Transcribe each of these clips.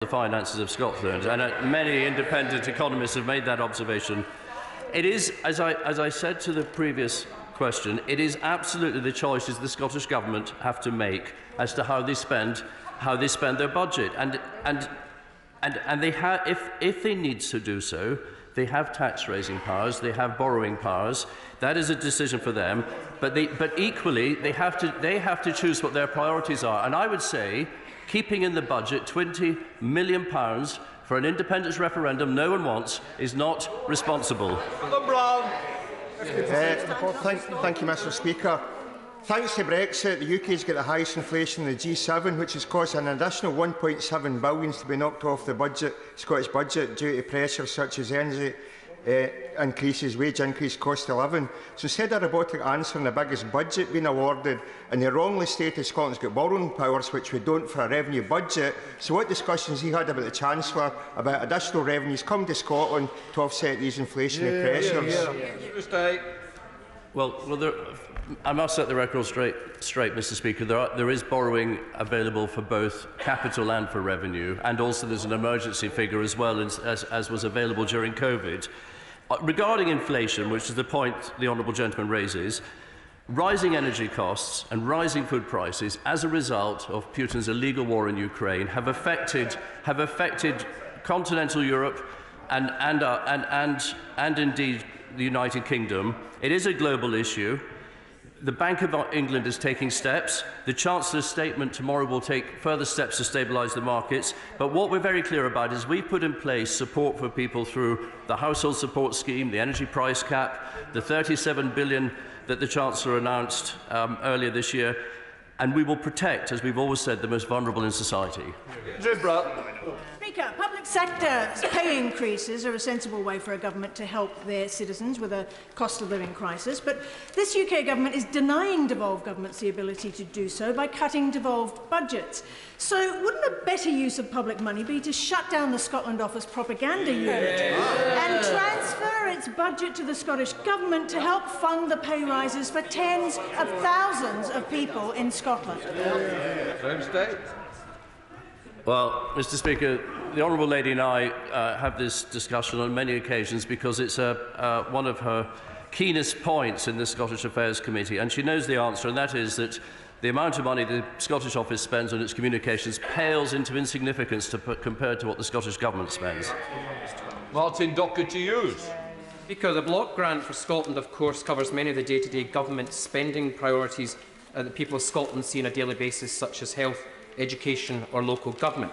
the finances of Scotland, and many independent economists have made that observation. It is, as I said to the previous question, it is absolutely the choices the Scottish Government have to make as to how they spend their budget, and they have, if they need to do so, they have tax-raising powers, they have borrowing powers. That is a decision for them. But equally, they have to choose what their priorities are. And I would say, keeping in the budget £20 million for an independence referendum no one wants is not responsible. Thank you, Mr. Speaker. Thanks to Brexit, the UK has got the highest inflation in the G7, which has caused an additional £1.7 billion to be knocked off the Scottish budget due to pressures such as energy increases, wage increase, cost of living. So instead of a robotic answer and the biggest budget being awarded, and they wrongly stated Scotland's got borrowing powers, which we don't for a revenue budget. So what discussions he had about the Chancellor about additional revenues coming to Scotland to offset these inflationary pressures? Well, I must set the record straight, Mr. Speaker. There is borrowing available for both capital and for revenue, and also there's an emergency figure as well as was available during COVID. Regarding inflation, which is the point the honourable gentleman raises, rising energy costs and rising food prices as a result of Putin's illegal war in Ukraine have affected continental Europe and indeed the United Kingdom. It is a global issue. The Bank of England is taking steps. The Chancellor's statement tomorrow will take further steps to stabilise the markets. But what we're very clear about is we've put in place support for people through the household support scheme, the energy price cap, the £37 billion that the Chancellor announced earlier this year, and we will protect, as we've always said, the most vulnerable in society. Speaker, public sector pay increases are a sensible way for a government to help their citizens with a cost of living crisis, but this UK government is denying devolved governments the ability to do so by cutting devolved budgets. So wouldn't a better use of public money be to shut down the Scotland Office propaganda unit and transfer its budget to the Scottish Government to help fund the pay rises for tens of thousands of people in Scotland? Well, Mr. Speaker, the Honourable Lady and I have this discussion on many occasions because it's one of her keenest points in the Scottish Affairs Committee, and she knows the answer, and that is that the amount of money the Scottish Office spends on its communications pales into insignificance compared to what the Scottish Government spends. Martin Dockett to use. Speaker, the block grant for Scotland, of course, covers many of the day-to-day government spending priorities that people of Scotland see on a daily basis, such as health, education or local government.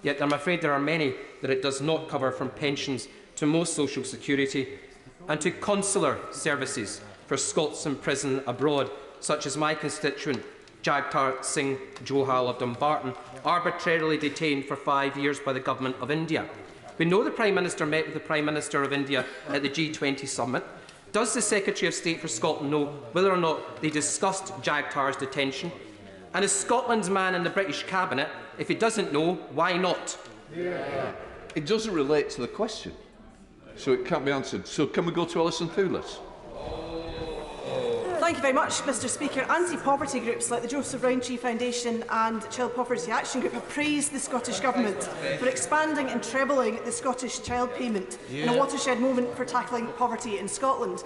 Yet I'm afraid there are many that it does not cover, from pensions to most social security and to consular services for Scots in prison abroad, such as my constituent Jagtar Singh Johal of Dumbarton, arbitrarily detained for 5 years by the Government of India. We know the Prime Minister met with the Prime Minister of India at the G20 summit. Does the Secretary of State for Scotland know whether or not they discussed Jagtar's detention? And is Scotland's man in the British Cabinet? If he doesn't know, why not? It doesn't relate to the question, so it can't be answered. So can we go to Alison Thewlis? Thank you very much, Mr. Speaker. Anti-poverty groups like the Joseph Rowntree Foundation and Child Poverty Action Group have praised the Scottish Government for expanding and trebling the Scottish child payment in a watershed moment for tackling poverty in Scotland.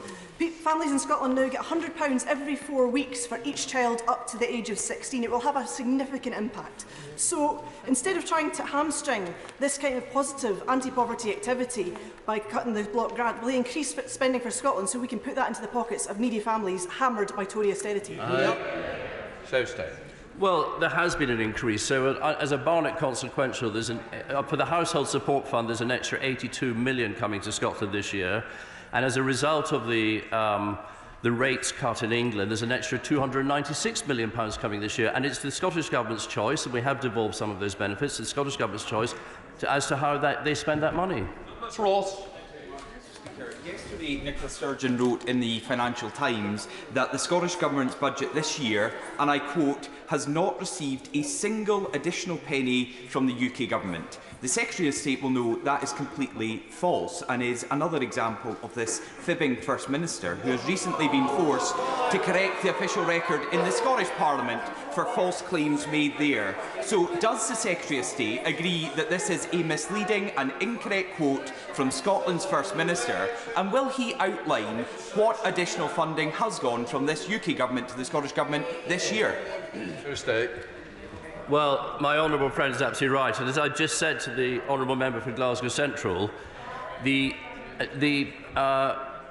Families in Scotland now get £100 every 4 weeks for each child up to the age of 16. It will have a significant impact. So instead of trying to hamstring this kind of positive anti-poverty activity by cutting the block grant, will they increase spending for Scotland so we can put that into the pockets of needy families hammered by Tory austerity? Well, there has been an increase. So as a Barnett consequential, there's for the Household Support Fund, there's an extra £82 million coming to Scotland this year. And as a result of the rates cut in England, there's an extra £296 million coming this year. And it's the Scottish Government's choice, and we have devolved some of those benefits, the Scottish Government's choice as to how they spend that money. Ross. Yesterday, Nicola Sturgeon wrote in the Financial Times that the Scottish Government's budget this year, and I quote, has not received a single additional penny from the UK Government. The Secretary of State will know that is completely false and is another example of this fibbing First Minister who has recently been forced to correct the official record in the Scottish Parliament for false claims made there. So does the Secretary of State agree that this is a misleading and incorrect quote from Scotland's First Minister, and will he outline what additional funding has gone from this UK Government to the Scottish Government this year? Well, my honourable friend is absolutely right, and as I just said to the honourable member for Glasgow Central, the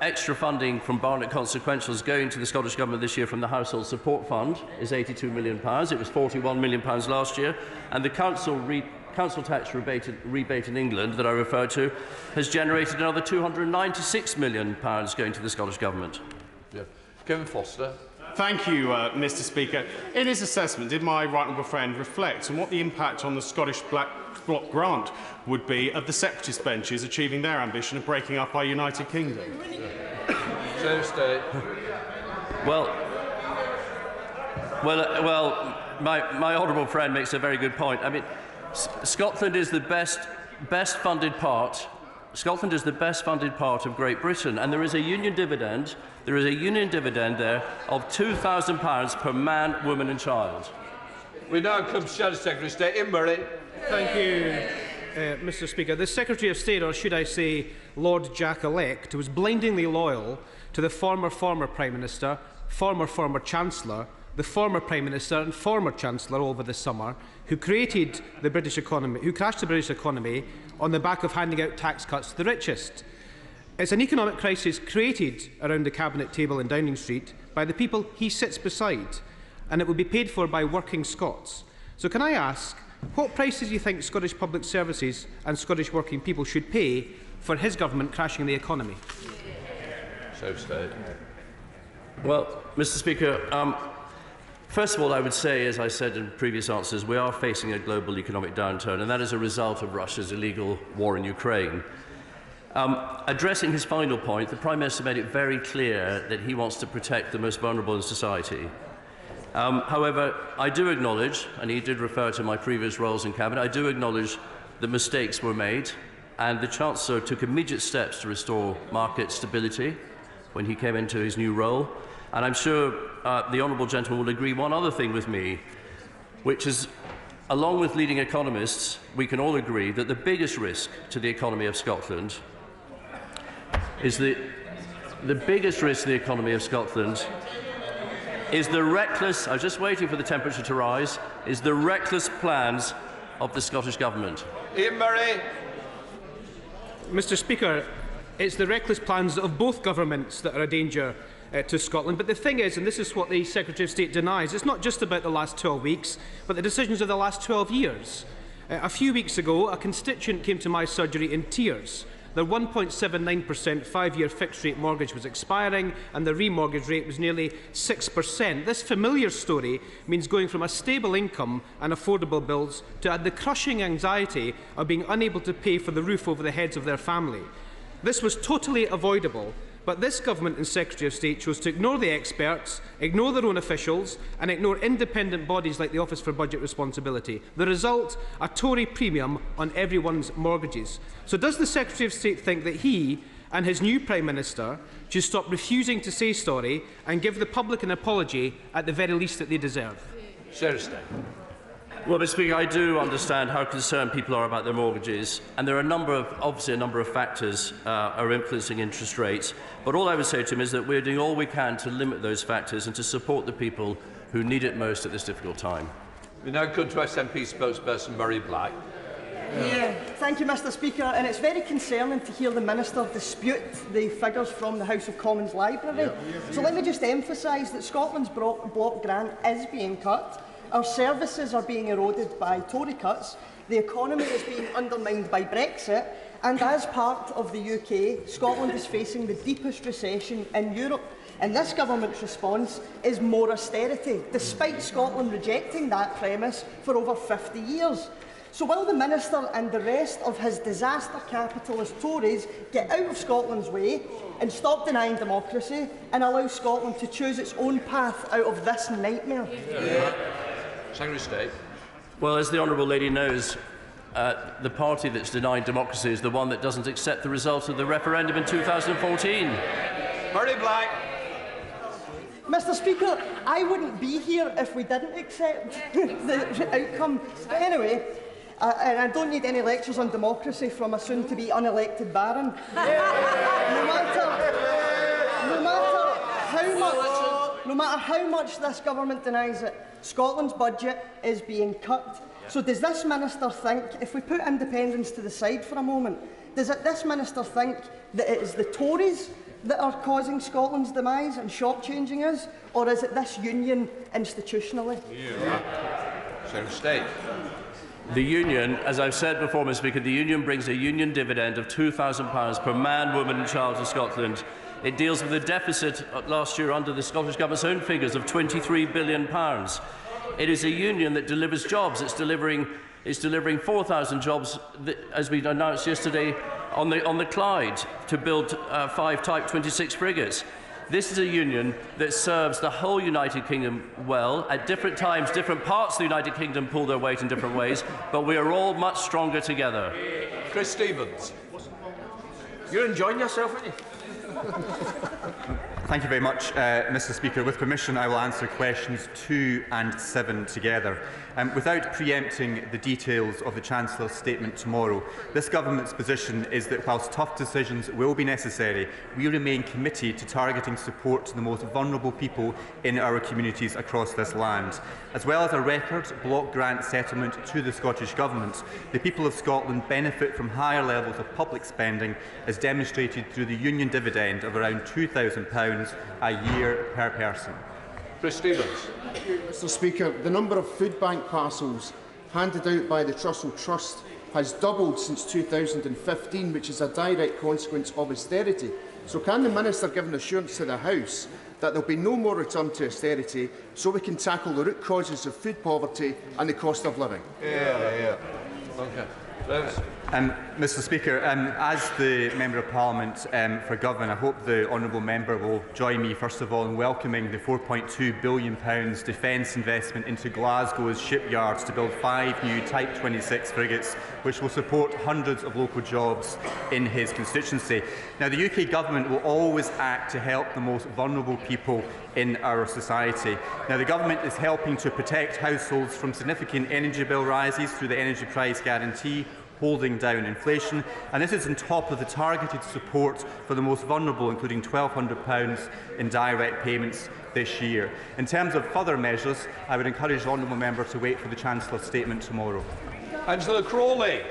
extra funding from Barnett Consequentials going to the Scottish Government this year from the Household Support Fund is £82 million. It was £41 million last year, and the council tax rebate in England that I referred to has generated another £296 million going to the Scottish Government. Yeah. Kevin Foster. Thank you, Mr Speaker. In his assessment, did my right honourable friend reflect on what the impact on the Scottish Black Bloc grant would be of the separatist benches achieving their ambition of breaking up our United Kingdom? My honourable friend makes a very good point. I mean, Scotland is the best funded part. Scotland is the best funded part of Great Britain, and there is a union dividend. There is a union dividend there of £2,000 per man, woman, and child. We now come to Shadow Secretary of State, Ian Murray. Thank you, Mr Speaker. The Secretary of State, or should I say Lord Jack-elect, was blindingly loyal to the former Prime Minister, former Chancellor, the former Prime Minister and former Chancellor over the summer, who created the British economy, who crashed the British economy on the back of handing out tax cuts to the richest. It's an economic crisis created around the Cabinet table in Downing Street by the people he sits beside, and it will be paid for by working Scots. So can I ask, what prices do you think Scottish public services and Scottish working people should pay for his government crashing the economy? Well, Mr Speaker, first of all, I would say, as I said in previous answers, we are facing a global economic downturn, and that is a result of Russia's illegal war in Ukraine. Addressing his final point, the Prime Minister made it very clear that he wants to protect the most vulnerable in society. However, I do acknowledge, and he did refer to my previous roles in Cabinet, I do acknowledge that mistakes were made, and the Chancellor took immediate steps to restore market stability when he came into his new role. And I'm sure the honourable gentleman will agree one other thing with me, which is, along with leading economists, we can all agree that the biggest risk to the economy of Scotland is the reckless, I was just waiting for the temperature to rise, is the reckless plans of the Scottish Government. Ian Murray. Mr Speaker, it's the reckless plans of both governments that are a danger to Scotland. But the thing is, and this is what the Secretary of State denies, it's not just about the last 12 weeks, but the decisions of the last 12 years. A few weeks ago, a constituent came to my surgery in tears. Their 1.79% 5-year fixed-rate mortgage was expiring, and the remortgage rate was nearly 6%. This familiar story means going from a stable income and affordable bills to the crushing anxiety of being unable to pay for the roof over the heads of their family. This was totally avoidable, but this Government and Secretary of State chose to ignore the experts, ignore their own officials and ignore independent bodies like the Office for Budget Responsibility. The result, a Tory premium on everyone's mortgages. So does the Secretary of State think that he and his new Prime Minister should stop refusing to say sorry and give the public an apology at the very least that they deserve? Seriously. Well, Mr Speaker, I do understand how concerned people are about their mortgages, and there are obviously a number of factors are influencing interest rates. But all I would say to him is that we're doing all we can to limit those factors and to support the people who need it most at this difficult time. We now come to SNP spokesperson Murray Black. Thank you, Mr Speaker. And it's very concerning to hear the Minister dispute the figures from the House of Commons Library. So let me just emphasise that Scotland's block grant is being cut. Our services are being eroded by Tory cuts, the economy is being undermined by Brexit, and as part of the UK, Scotland is facing the deepest recession in Europe. And this Government's response is more austerity, despite Scotland rejecting that premise for over 50 years. So will the Minister and the rest of his disaster capitalist Tories get out of Scotland's way and stop denying democracy and allow Scotland to choose its own path out of this nightmare? Secretary of State. Well, as the honourable lady knows, the party that's denying democracy is the one that doesn't accept the result of the referendum in 2014. Murray Black. Mr. Speaker, I wouldn't be here if we didn't accept the outcome. But anyway, and I don't need any lectures on democracy from a soon-to-be unelected Baron. No matter how much this government denies it, Scotland's budget is being cut. So does this minister think, if we put independence to the side for a moment, does this minister think that it is the Tories that are causing Scotland's demise and shortchanging us, or is it this union institutionally? State. The union, as I've said before, Mr. Speaker, the union brings a union dividend of £2,000 per man, woman and child to Scotland. It deals with a deficit last year under the Scottish Government's own figures of £23 billion. It is a union that delivers jobs. It's delivering 4,000 jobs, as we announced yesterday, on the Clyde to build 5 Type 26 frigates. This is a union that serves the whole United Kingdom well. At different times, different parts of the United Kingdom pull their weight in different ways, but we are all much stronger together. Chris Stevens. You're enjoying yourself, aren't you? Thank you very much, Mr. Speaker. With permission, I will answer questions 2 and 7 together. Without preempting the details of the Chancellor's statement tomorrow, this Government's position is that whilst tough decisions will be necessary, we remain committed to targeting support to the most vulnerable people in our communities across this land. As well as a record block grant settlement to the Scottish Government, the people of Scotland benefit from higher levels of public spending, as demonstrated through the union dividend of around £2,000 a year per person. Chris Stevens. Mr. Speaker, the number of food bank parcels handed out by the Trussell Trust has doubled since 2015, which is a direct consequence of austerity. So can the Minister give an assurance to the House that there will be no more return to austerity so we can tackle the root causes of food poverty and the cost of living? Okay. Mr. Speaker, as the Member of Parliament for Govan, I hope the honourable member will join me, first of all, in welcoming the £4.2 billion defence investment into Glasgow's shipyards to build 5 new Type 26 frigates, which will support hundreds of local jobs in his constituency. Now, the UK Government will always act to help the most vulnerable people in our society. Now, the Government is helping to protect households from significant energy bill rises through the Energy Price Guarantee, holding down inflation, and this is on top of the targeted support for the most vulnerable, including £1,200 in direct payments this year. In terms of further measures, I would encourage the honourable member to wait for the Chancellor's statement tomorrow. Angela Crowley.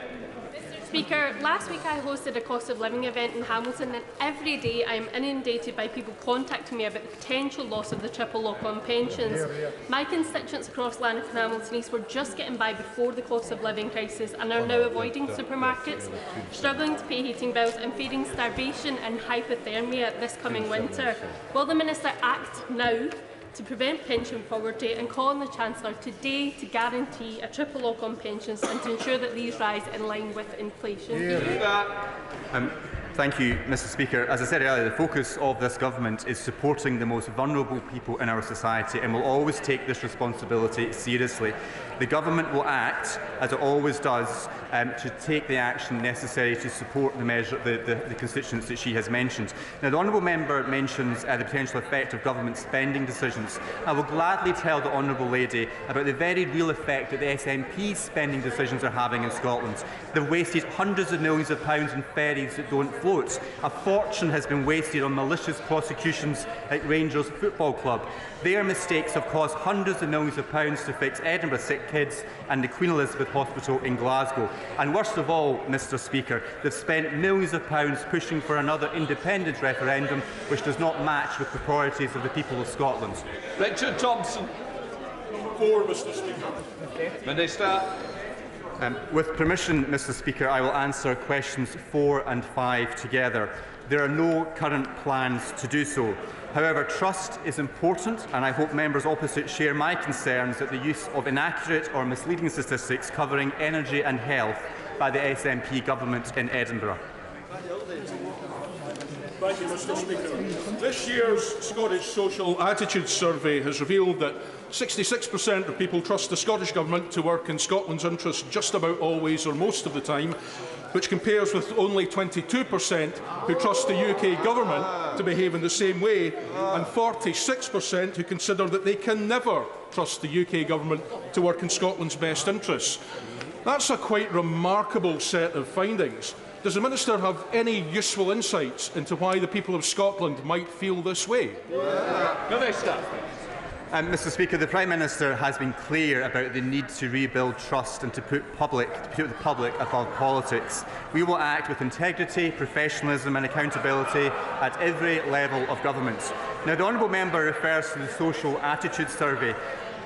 Speaker, last week I hosted a cost of living event in Hamilton, and every day I am inundated by people contacting me about the potential loss of the triple lock-on pensions. My constituents across Lanark and Hamilton East were just getting by before the cost of living crisis and are now avoiding supermarkets, struggling to pay heating bills and fearing starvation and hypothermia this coming winter. Will the Minister act now to prevent pension poverty and call on the Chancellor today to guarantee a triple lock on pensions and to ensure that these rise in line with inflation? Thank you, Mr. Speaker. As I said earlier, the focus of this Government is supporting the most vulnerable people in our society and will always take this responsibility seriously. The Government will act, as it always does, to take the action necessary to support the constituents that she has mentioned. Now, the honourable member mentions the potential effect of government spending decisions. I will gladly tell the honourable lady about the very real effect that the SNP's spending decisions are having in Scotland. They've wasted hundreds of millions of pounds in ferries that don't float. A fortune has been wasted on malicious prosecutions at Rangers Football Club. Their mistakes have cost hundreds of millions of pounds to fix Edinburgh sick kids and the Queen Elizabeth Hospital in Glasgow. And worst of all, Mr. Speaker, they've spent millions of pounds pushing for another independent referendum which does not match with the priorities of the people of Scotland. Richard Thompson. For Mr. Speaker. Minister. With permission, Mr. Speaker, I will answer questions 4 and 5 together. There are no current plans to do so. However, trust is important, and I hope members opposite share my concerns at the use of inaccurate or misleading statistics covering energy and health by the SNP government in Edinburgh. Thank you, Mr. Speaker. This year's Scottish Social Attitudes Survey has revealed that 66% of people trust the Scottish Government to work in Scotland's interests just about always or most of the time, which compares with only 22% who trust the UK Government to behave in the same way, and 46% who consider that they can never trust the UK Government to work in Scotland's best interests. That's a quite remarkable set of findings. Does the Minister have any useful insights into why the people of Scotland might feel this way? Minister. Mr. Speaker, the Prime Minister has been clear about the need to rebuild trust and to put the public above politics. We will act with integrity, professionalism and accountability at every level of government. Now, the honourable member refers to the Social Attitudes Survey.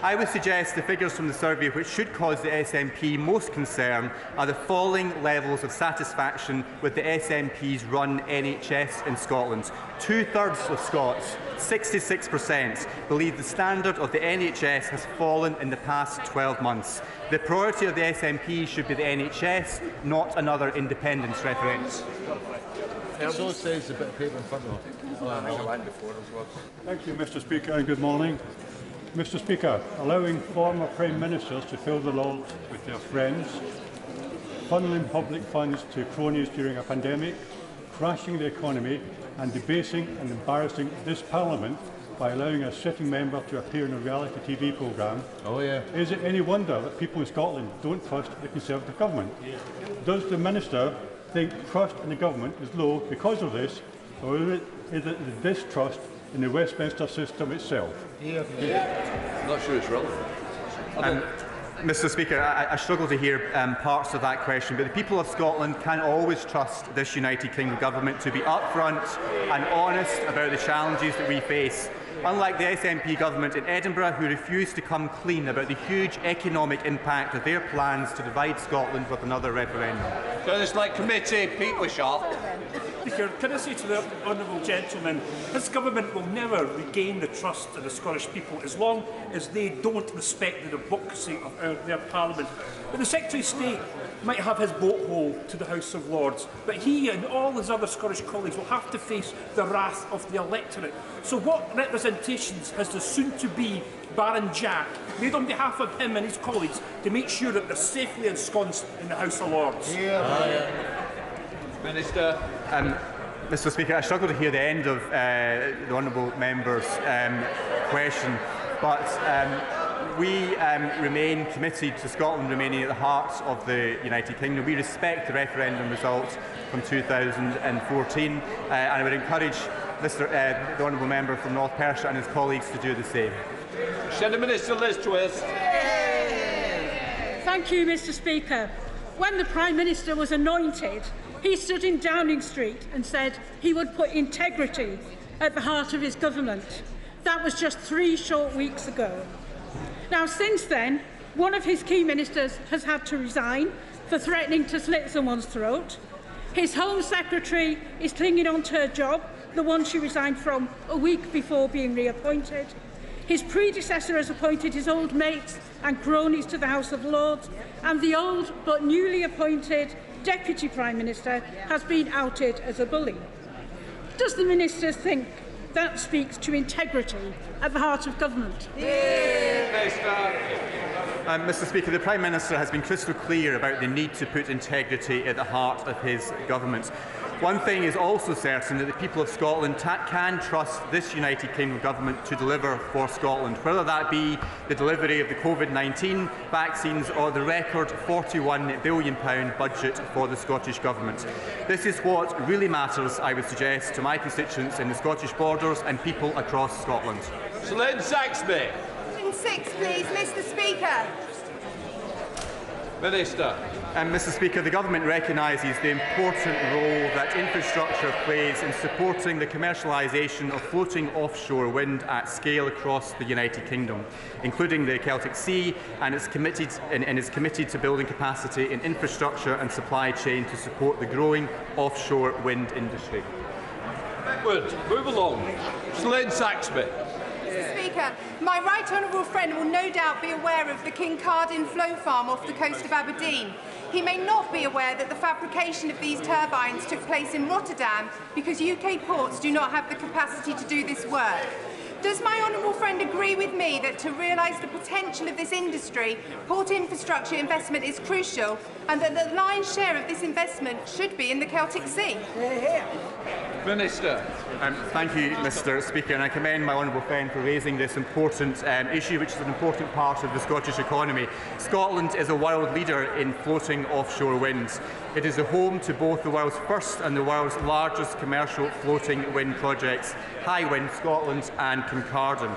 I would suggest the figures from the survey which should cause the SNP most concern are the falling levels of satisfaction with the SNP's run NHS in Scotland. Two-thirds of Scots, 66%, believe the standard of the NHS has fallen in the past 12 months. The priority of the SNP should be the NHS, not another independence referendum. So says the bit of paper in front of him. Thank you, Mr. Speaker, and good morning. Mr. Speaker, allowing former Prime Ministers to fill the laws with their friends, funneling public funds to cronies during a pandemic, crashing the economy and debasing and embarrassing this Parliament by allowing a sitting member to appear in a reality TV programme, is it any wonder that people in Scotland don't trust the Conservative Government? Does the Minister think trust in the Government is low because of this, or is it the distrust in the Westminster system itself? I'm not sure it's relevant. Mr. Speaker, I struggle to hear parts of that question, but the people of Scotland can always trust this United Kingdom Government to be upfront and honest about the challenges that we face. Unlike the SNP government in Edinburgh, who refused to come clean about the huge economic impact of their plans to divide Scotland with another referendum. So it's like committee, Pete Wishart. Speaker, can I say to the honourable gentleman, this government will never regain the trust of the Scottish people as long as they don't respect the democracy of their Parliament. But the Secretary of State might have his boat hole to the House of Lords, but he and all his other Scottish colleagues will have to face the wrath of the electorate. So what representations has the soon-to-be Baron Jack made on behalf of him and his colleagues to make sure that they're safely ensconced in the House of Lords? Minister. Mr. Speaker, I struggle to hear the end of the honourable member's question, but we remain committed to Scotland remaining at the heart of the United Kingdom. We respect the referendum result from 2014, and I would encourage the honourable member from North Perthshire and his colleagues to do the same. Shadow Minister Liz Truss. Thank you, Mr. Speaker. When the Prime Minister was anointed, he stood in Downing Street and said he would put integrity at the heart of his government. That was just 3 short weeks ago. Now, since then, one of his key ministers has had to resign for threatening to slit someone's throat. His Home Secretary is clinging on to her job, the one she resigned from a week before being reappointed. His predecessor has appointed his old mates and cronies to the House of Lords, and the old but newly appointed Deputy Prime Minister has been outed as a bully. Does the Minister think that speaks to integrity at the heart of government? Mr. Speaker, the Prime Minister has been crystal clear about the need to put integrity at the heart of his government. One thing is also certain, that the people of Scotland can trust this United Kingdom Government to deliver for Scotland, whether that be the delivery of the COVID-19 vaccines or the record £41 billion budget for the Scottish Government. This is what really matters, I would suggest, to my constituents in the Scottish borders and people across Scotland. Lynn Saxby. 6, please, Mr. Speaker. Minister. Mr. Speaker, the Government recognises the important role that infrastructure plays in supporting the commercialisation of floating offshore wind at scale across the United Kingdom, including the Celtic Sea, and is committed to building capacity in infrastructure and supply chain to support the growing offshore wind industry. Good. Move along. Lynn Saxby. Mr. Speaker, my right honourable friend will no doubt be aware of the Kincardine Flow Farm off the coast of Aberdeen. He may not be aware that the fabrication of these turbines took place in Rotterdam because UK ports do not have the capacity to do this work. Does my honourable friend agree with me that to realise the potential of this industry, port infrastructure investment is crucial, and that the lion's share of this investment should be in the Celtic Sea? Minister. Thank you, Mr Speaker, and I commend my honourable friend for raising this important issue, which is an important part of the Scottish economy. Scotland is a world leader in floating offshore wind. It is the home to both the world's first and the world's largest commercial floating wind projects, Hywind Scotland and Kincardine.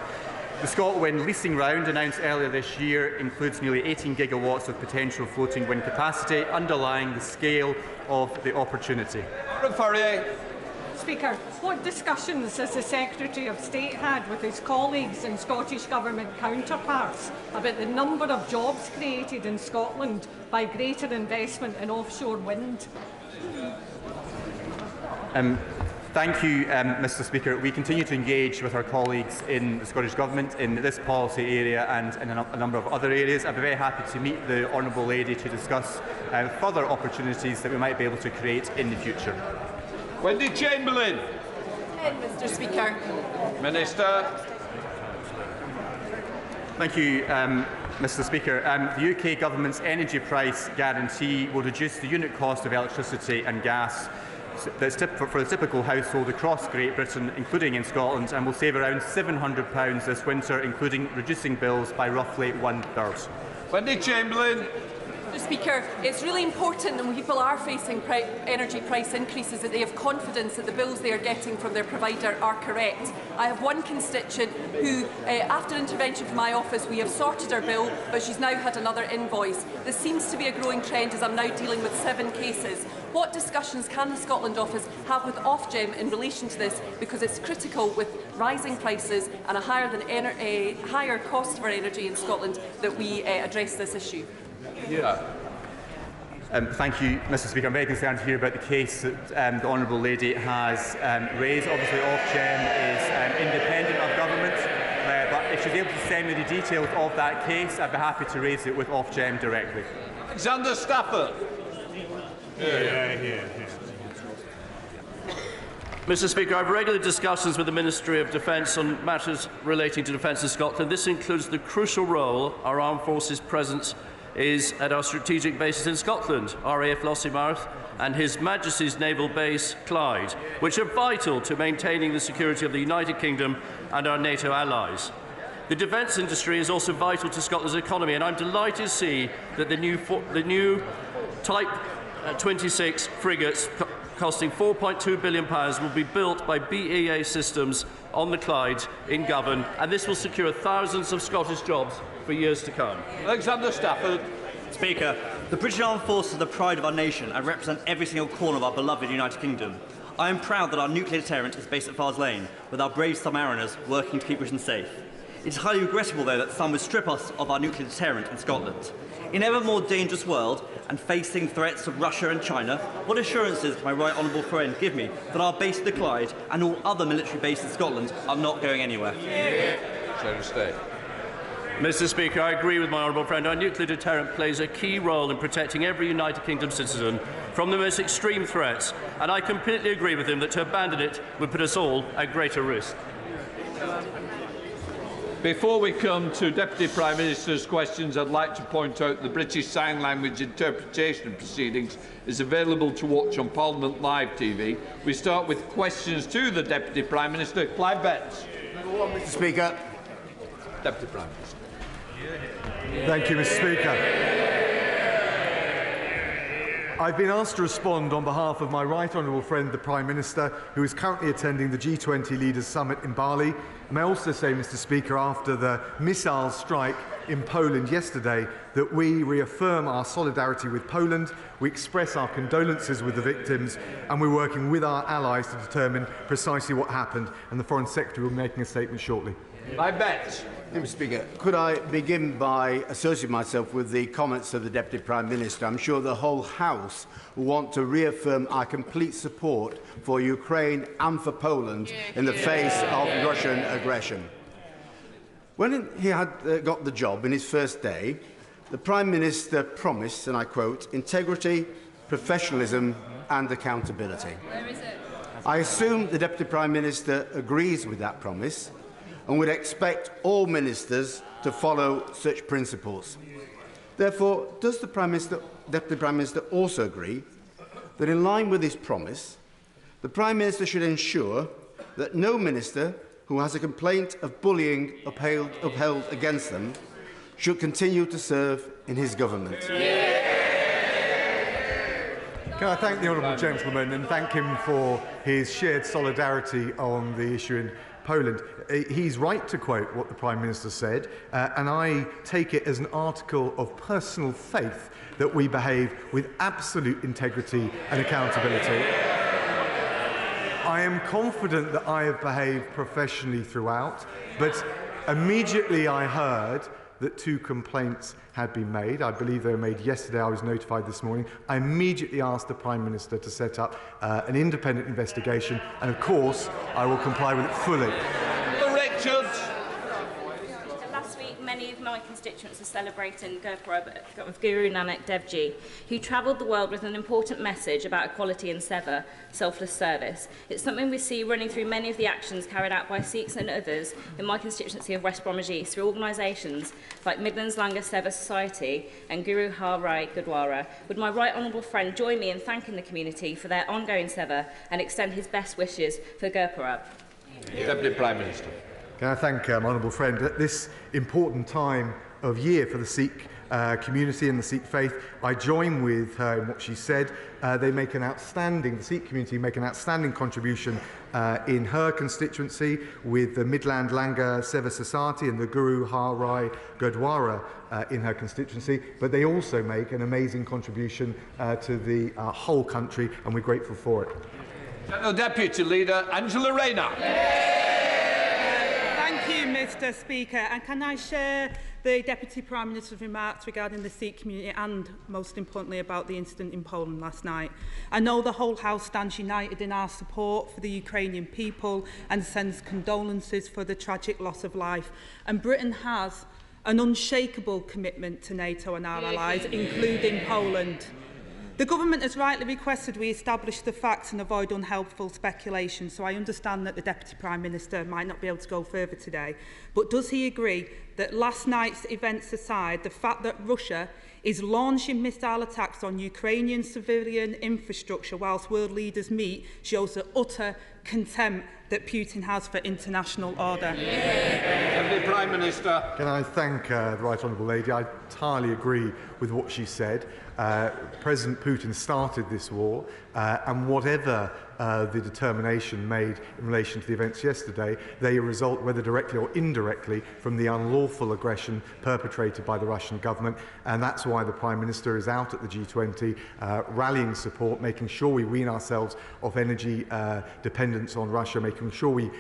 The ScotWind leasing round, announced earlier this year, includes nearly 18 gigawatts of potential floating wind capacity, underlying the scale of the opportunity. Speaker, what discussions has the Secretary of State had with his colleagues and Scottish Government counterparts about the number of jobs created in Scotland by greater investment in offshore wind? Thank you, Mr Speaker. We continue to engage with our colleagues in the Scottish Government in this policy area and in a number of other areas. I'd be very happy to meet the Honourable Lady to discuss further opportunities that we might be able to create in the future. Wendy Chamberlain. Mr Speaker. Minister. Thank you, Mr Speaker. The UK Government's energy price guarantee will reduce the unit cost of electricity and gas that's for the typical household across Great Britain, including in Scotland, and will save around £700 this winter, including reducing bills by roughly 1/3. Wendy Chamberlain. Mr Speaker, it's really important that when people are facing energy price increases that they have confidence that the bills they are getting from their provider are correct. I have one constituent who, after intervention from my office, we have sorted her bill, but she's now had another invoice. This seems to be a growing trend as I'm now dealing with 7 cases. What discussions can the Scotland Office have with Ofgem in relation to this? Because it's critical with rising prices and a higher cost of our energy in Scotland that we address this issue. Thank you, Mr Speaker. I'm very concerned here about the case that the Honourable Lady has raised. Obviously, Ofgem is independent of government, but if she's able to send me the details of that case, I'd be happy to raise it with Ofgem directly. Alexander Stafford. Mr Speaker, I have regular discussions with the Ministry of Defence on matters relating to defence in Scotland. This includes the crucial role our armed forces' presence is at our strategic bases in Scotland, RAF Lossiemouth and His Majesty's Naval Base Clyde, which are vital to maintaining the security of the United Kingdom and our NATO allies. The defence industry is also vital to Scotland's economy, and I'm delighted to see that the new Type 26 frigates costing £4.2 billion will be built by BAE Systems on the Clyde in Govan, and this will secure thousands of Scottish jobs for years to come. Alexander Stafford. Speaker, the British Armed Forces are the pride of our nation and represent every single corner of our beloved United Kingdom. I am proud that our nuclear deterrent is based at Fars Lane, with our brave submariners working to keep Britain safe. It is highly regrettable, though, that some would strip us of our nuclear deterrent in Scotland. In an ever more dangerous world, and facing threats of Russia and China, what assurances can my right honourable friend give me that our base at the Clyde and all other military bases in Scotland are not going anywhere? Secretary of State. Mr Speaker, I agree with my honourable friend. Our nuclear deterrent plays a key role in protecting every United Kingdom citizen from the most extreme threats, and I completely agree with him that to abandon it would put us all at greater risk. Before we come to Deputy Prime Minister's questions, I'd like to point out the British Sign Language interpretation proceedings is available to watch on Parliament Live TV. We start with questions to the Deputy Prime Minister. Clive Betts. Mr Speaker. Deputy Prime Minister. Thank you, Mr Speaker. I've been asked to respond on behalf of my right honourable friend, the Prime Minister, who is currently attending the G20 Leaders Summit in Bali. And I also say, Mr Speaker, after the missile strike in Poland yesterday, that we reaffirm our solidarity with Poland, we express our condolences with the victims, and we're working with our allies to determine precisely what happened. And the Foreign Secretary will be making a statement shortly. I bet. Mr Speaker, could I begin by associating myself with the comments of the Deputy Prime Minister? I'm sure the whole House will want to reaffirm our complete support for Ukraine and for Poland in the face of Russian aggression. When he had got the job in his first day, the Prime Minister promised, and I quote, integrity, professionalism and accountability. Where is it? I assume the Deputy Prime Minister agrees with that promise and would expect all ministers to follow such principles. Therefore, does the Deputy Prime Minister also agree that in line with his promise, the Prime Minister should ensure that no minister who has a complaint of bullying upheld against them should continue to serve in his government? Can I thank the honourable gentleman and thank him for his shared solidarity on the issue in Poland. He's right to quote what the Prime Minister said, and I take it as an article of personal faith that we behave with absolute integrity and accountability. I am confident that I have behaved professionally throughout, but immediately I heard that 2 complaints had been made. I believe they were made yesterday. I was notified this morning. I immediately asked the Prime Minister to set up an independent investigation, and of course I will comply with it fully. Last week, many of my constituents are celebrating Gurpurab of Guru Nanak Dev Ji, who travelled the world with an important message about equality and seva, selfless service. It's something we see running through many of the actions carried out by Sikhs and others in my constituency of West Bromwich East through organisations like Midlands Langar Seva Society and Guru Har Rai Gurdwara. Would my right honourable friend join me in thanking the community for their ongoing seva and extend his best wishes for Gurpurab? Deputy Prime Minister. Can I thank my honourable friend at this important time of year for the Sikh community and the Sikh faith? I join with her in what she said. The Sikh community make an outstanding contribution in her constituency with the Midland Langar Seva Society and the Guru Har Rai Gurdwara in her constituency, but they also make an amazing contribution to the whole country, and we're grateful for it. General Deputy Leader Angela Rayner. Thank you, Mr. Speaker. And can I share the Deputy Prime Minister's remarks regarding the Sikh community and, most importantly, about the incident in Poland last night? I know the whole House stands united in our support for the Ukrainian people and sends condolences for the tragic loss of life. And Britain has an unshakable commitment to NATO and our allies, including Poland. The government has rightly requested we establish the facts and avoid unhelpful speculation, so I understand that the Deputy Prime Minister might not be able to go further today. But does he agree that last night's events aside, the fact that Russia is launching missile attacks on Ukrainian civilian infrastructure whilst world leaders meet shows the utter contempt that Putin has for international order? Deputy Prime Minister. Can I thank the Right Honourable Lady? I entirely agree with what she said. President Putin started this war, and whatever the determination made in relation to the events yesterday, they result, whether directly or indirectly, from the unlawful aggression perpetrated by the Russian government, and that's why the Prime Minister is out at the G20 rallying support, making sure we wean ourselves off energy dependence on Russia, making sure we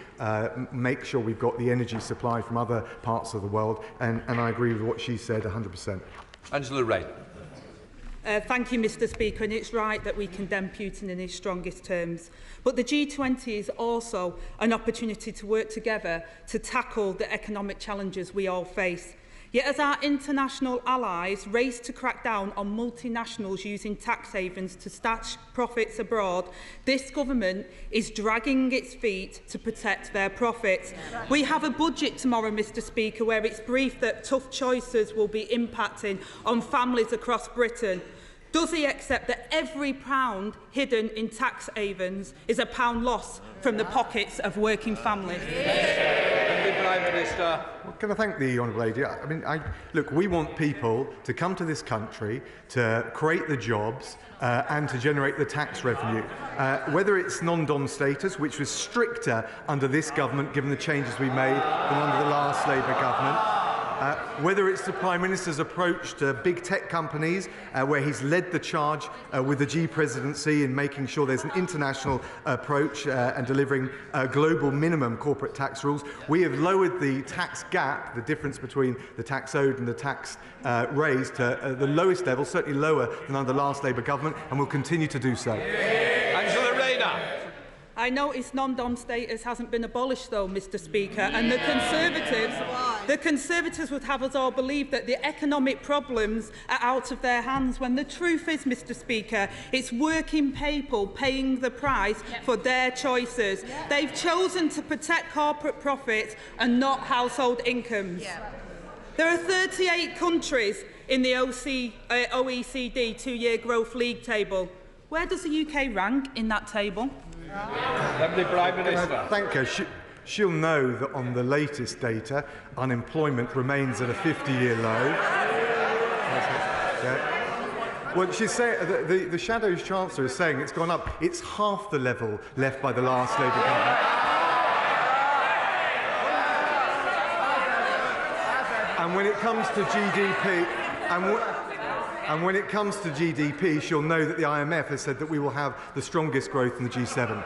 make sure we've got the energy supply from other parts of the world, and I agree with what she said 100%. Angela Ray. Thank you, Mr. Speaker, and it's right that we condemn Putin in his strongest terms. But the G20 is also an opportunity to work together to tackle the economic challenges we all face. Yet as our international allies race to crack down on multinationals using tax havens to stash profits abroad, this government is dragging its feet to protect their profits. We have a budget tomorrow, Mr. Speaker, where it's briefed that tough choices will be impacting on families across Britain. Does he accept that every pound hidden in tax havens is a pound lost from the pockets of working families? Prime Minister. Well, can I thank the Honourable Lady? I mean, look, we want people to come to this country to create the jobs and to generate the tax revenue. Whether it's non-dom status, which was stricter under this government, given the changes we made, than under the last Labour government. Whether it's the Prime Minister's approach to big tech companies, where he's led the charge with the G presidency in making sure there's an international approach and delivering global minimum corporate tax rules. We have lowered the tax gap, the difference between the tax owed and the tax raised, to the lowest level, certainly lower than under the last Labour government, and will continue to do so. Angela Rayner. I notice non-dom status hasn't been abolished, though, Mr. Speaker, and the Conservatives... The Conservatives would have us all believe that the economic problems are out of their hands, when the truth is, Mr Speaker, it's working people paying the price for their choices. They've chosen to protect corporate profits and not household incomes. There are 38 countries in the OECD two-year growth league table. Where does the UK rank in that table? Deputy Prime Minister. Thank you. She'll know that on the latest data, unemployment remains at a 50-year low. Well, she's saying the Shadows Chancellor is saying it's gone up. It's half the level left by the last Labour government. And when it comes to GDP, and when it comes to GDP, she'll know that the IMF has said that we will have the strongest growth in the G7.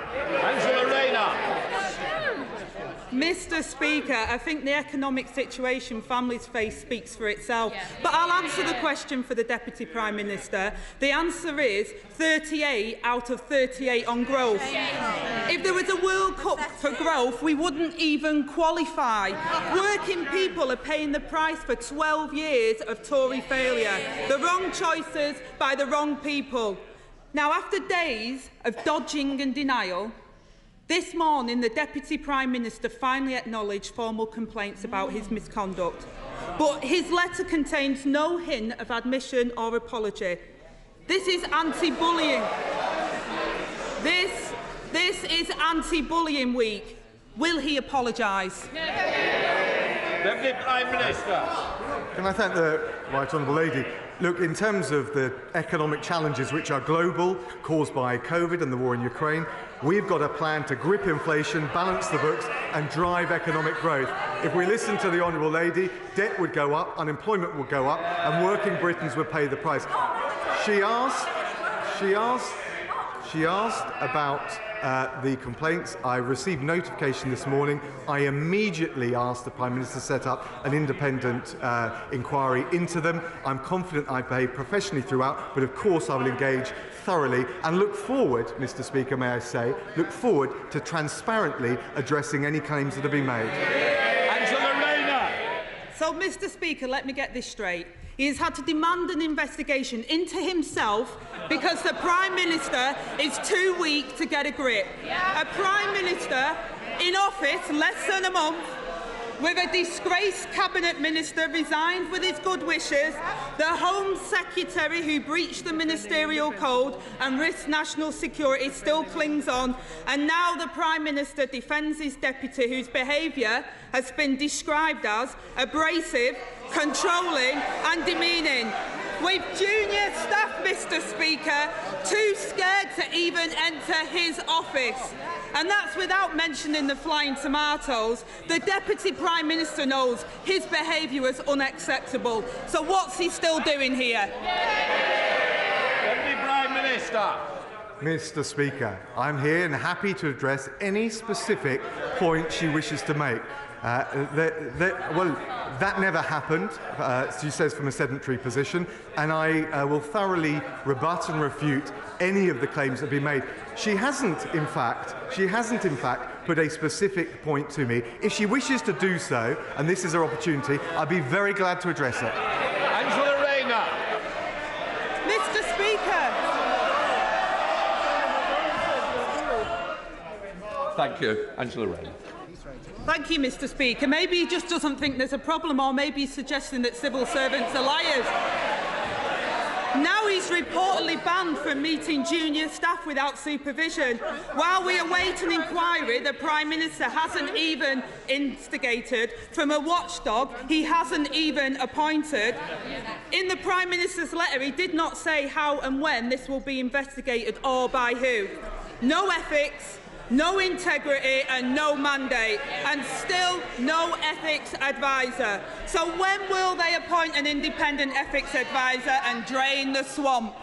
Mr Speaker, I think the economic situation families face speaks for itself. But I'll answer the question for the Deputy Prime Minister. The answer is 38 out of 38 on growth. If there was a World Cup for growth, we wouldn't even qualify. Working people are paying the price for 12 years of Tory failure. The wrong choices by the wrong people. Now, after days of dodging and denial, this morning, the Deputy Prime Minister finally acknowledged formal complaints about his misconduct. But his letter contains no hint of admission or apology. This is anti-bullying. This is anti-bullying week. Will he apologise? Deputy Prime Minister. Can I thank the Right Honourable Lady? Look, in terms of the economic challenges which are global, caused by COVID and the war in Ukraine, we've got a plan to grip inflation, balance the books and drive economic growth. If we listen to the Honourable Lady, debt would go up, unemployment would go up and working Britons would pay the price. She asked about the complaints. I received notification this morning. I immediately asked the Prime Minister to set up an independent inquiry into them. I'm confident I behaved professionally throughout, but of course I will engage thoroughly and look forward, Mr Speaker, may I say, look forward to transparently addressing any claims that have been made. So, Mr Speaker, let me get this straight. He has had to demand an investigation into himself because the Prime Minister is too weak to get a grip. A Prime Minister in office less than a month, with a disgraced Cabinet Minister resigned with his good wishes, the Home Secretary who breached the ministerial code and risked national security still clings on, and now the Prime Minister defends his deputy whose behaviour has been described as abrasive, controlling and demeaning. With junior staff, Mr Speaker, too scared to even enter his office. And that's without mentioning the flying tomatoes. The Deputy Prime Minister knows his behaviour is unacceptable. So what's he still doing here? Deputy Prime Minister. Mr Speaker, I'm here and happy to address any specific point she wishes to make. Well, that never happened, she says, from a sedentary position, and I will thoroughly rebut and refute any of the claims that have been made. She hasn't, in fact, put a specific point to me. If she wishes to do so, and this is her opportunity, I'd be very glad to address it. Angela Rayner. Mr Speaker. Thank you, Angela Rayner. Thank you, Mr Speaker. Maybe he just doesn't think there's a problem, or maybe he's suggesting that civil servants are liars. Now he's reportedly banned from meeting junior staff without supervision. While we await an inquiry the Prime Minister hasn't even instigated, from a watchdog he hasn't even appointed. In the Prime Minister's letter, he did not say how and when this will be investigated or by who. No ethics, no integrity and no mandate, and still no ethics advisor. So when will they appoint an independent ethics advisor and drain the swamp?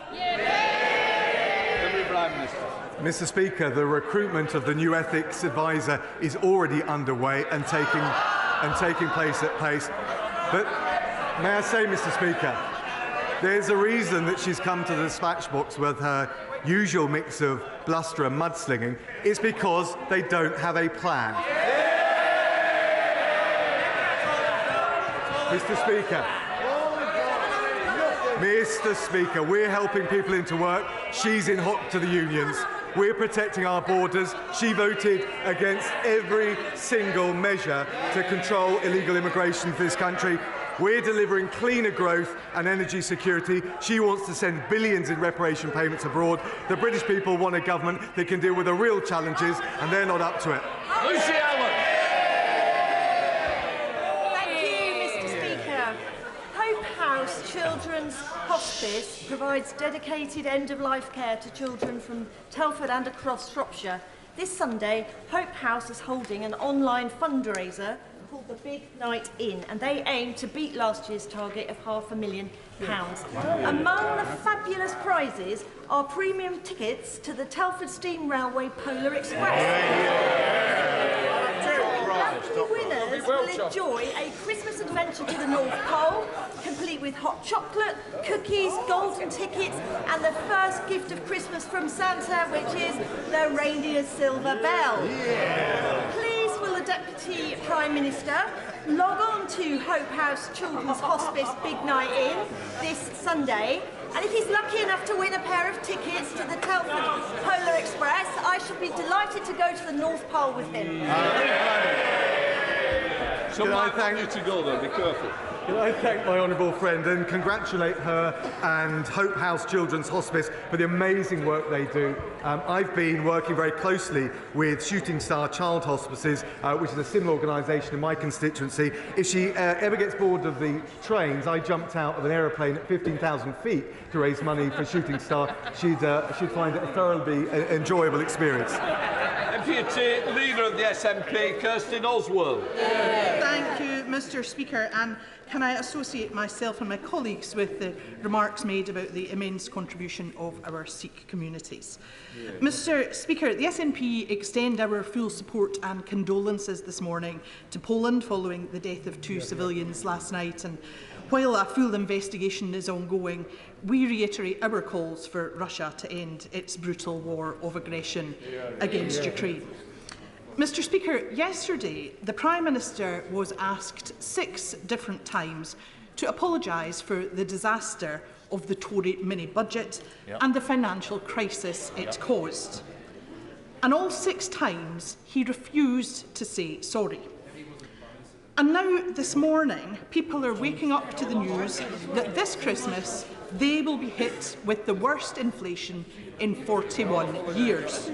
Mr Speaker, the recruitment of the new ethics advisor is already underway and taking place at pace. But may I say, Mr Speaker, there's a reason that she's come to the dispatch box with her usual mix of bluster and mudslinging. It's because they don't have a plan. Mr. Speaker. Mr. Speaker, we're helping people into work. She's in hot to the unions. We're protecting our borders. She voted against every single measure to control illegal immigration for this country. We're delivering cleaner growth and energy security. She wants to send billions in reparation payments abroad. The British people want a government that can deal with the real challenges, and they're not up to it. Lucy Allen. Thank you, Mr. Speaker. Hope House Children's Hospice provides dedicated end-of-life care to children from Telford and across Shropshire. This Sunday, Hope House is holding an online fundraiser called the Big Night In, and they aim to beat last year's target of £500,000. Among the fabulous prizes are premium tickets to the Telford Steam Railway Polar Express. Lucky winners will enjoy a Christmas adventure to the North Pole, complete with hot chocolate, cookies, golden tickets, and the first gift of Christmas from Santa, which is the reindeer's silver bell. Please will the Deputy Prime Minister log on to Hope House Children's Hospice Big Night In this Sunday, and if he's lucky enough to win a pair of tickets to the Telford Polar Express, I should be delighted to go to the North Pole with him. So I thank you to go there. Be careful. Can I thank my honourable friend and congratulate her and Hope House Children's Hospice for the amazing work they do. I've been working very closely with Shooting Star Child Hospices, which is a similar organisation in my constituency. If she ever gets bored of the trains, I jumped out of an aeroplane at 15,000 feet to raise money for Shooting Star. She'd find it a thoroughly enjoyable experience. Deputy Leader of the SNP, Kirsten Oswald. Thank you, Mr. Speaker. And can I associate myself and my colleagues with the remarks made about the immense contribution of our Sikh communities? Mr. Speaker, the SNP extend our full support and condolences this morning to Poland following the death of 2 civilians last night. And while a full investigation is ongoing, we reiterate our calls for Russia to end its brutal war of aggression against Ukraine. Mr. Speaker, yesterday the Prime Minister was asked 6 different times to apologise for the disaster of the Tory mini-budget and the financial crisis it caused. And all 6 times he refused to say sorry. And now, this morning, people are waking up to the news that this Christmas they will be hit with the worst inflation in 41 years.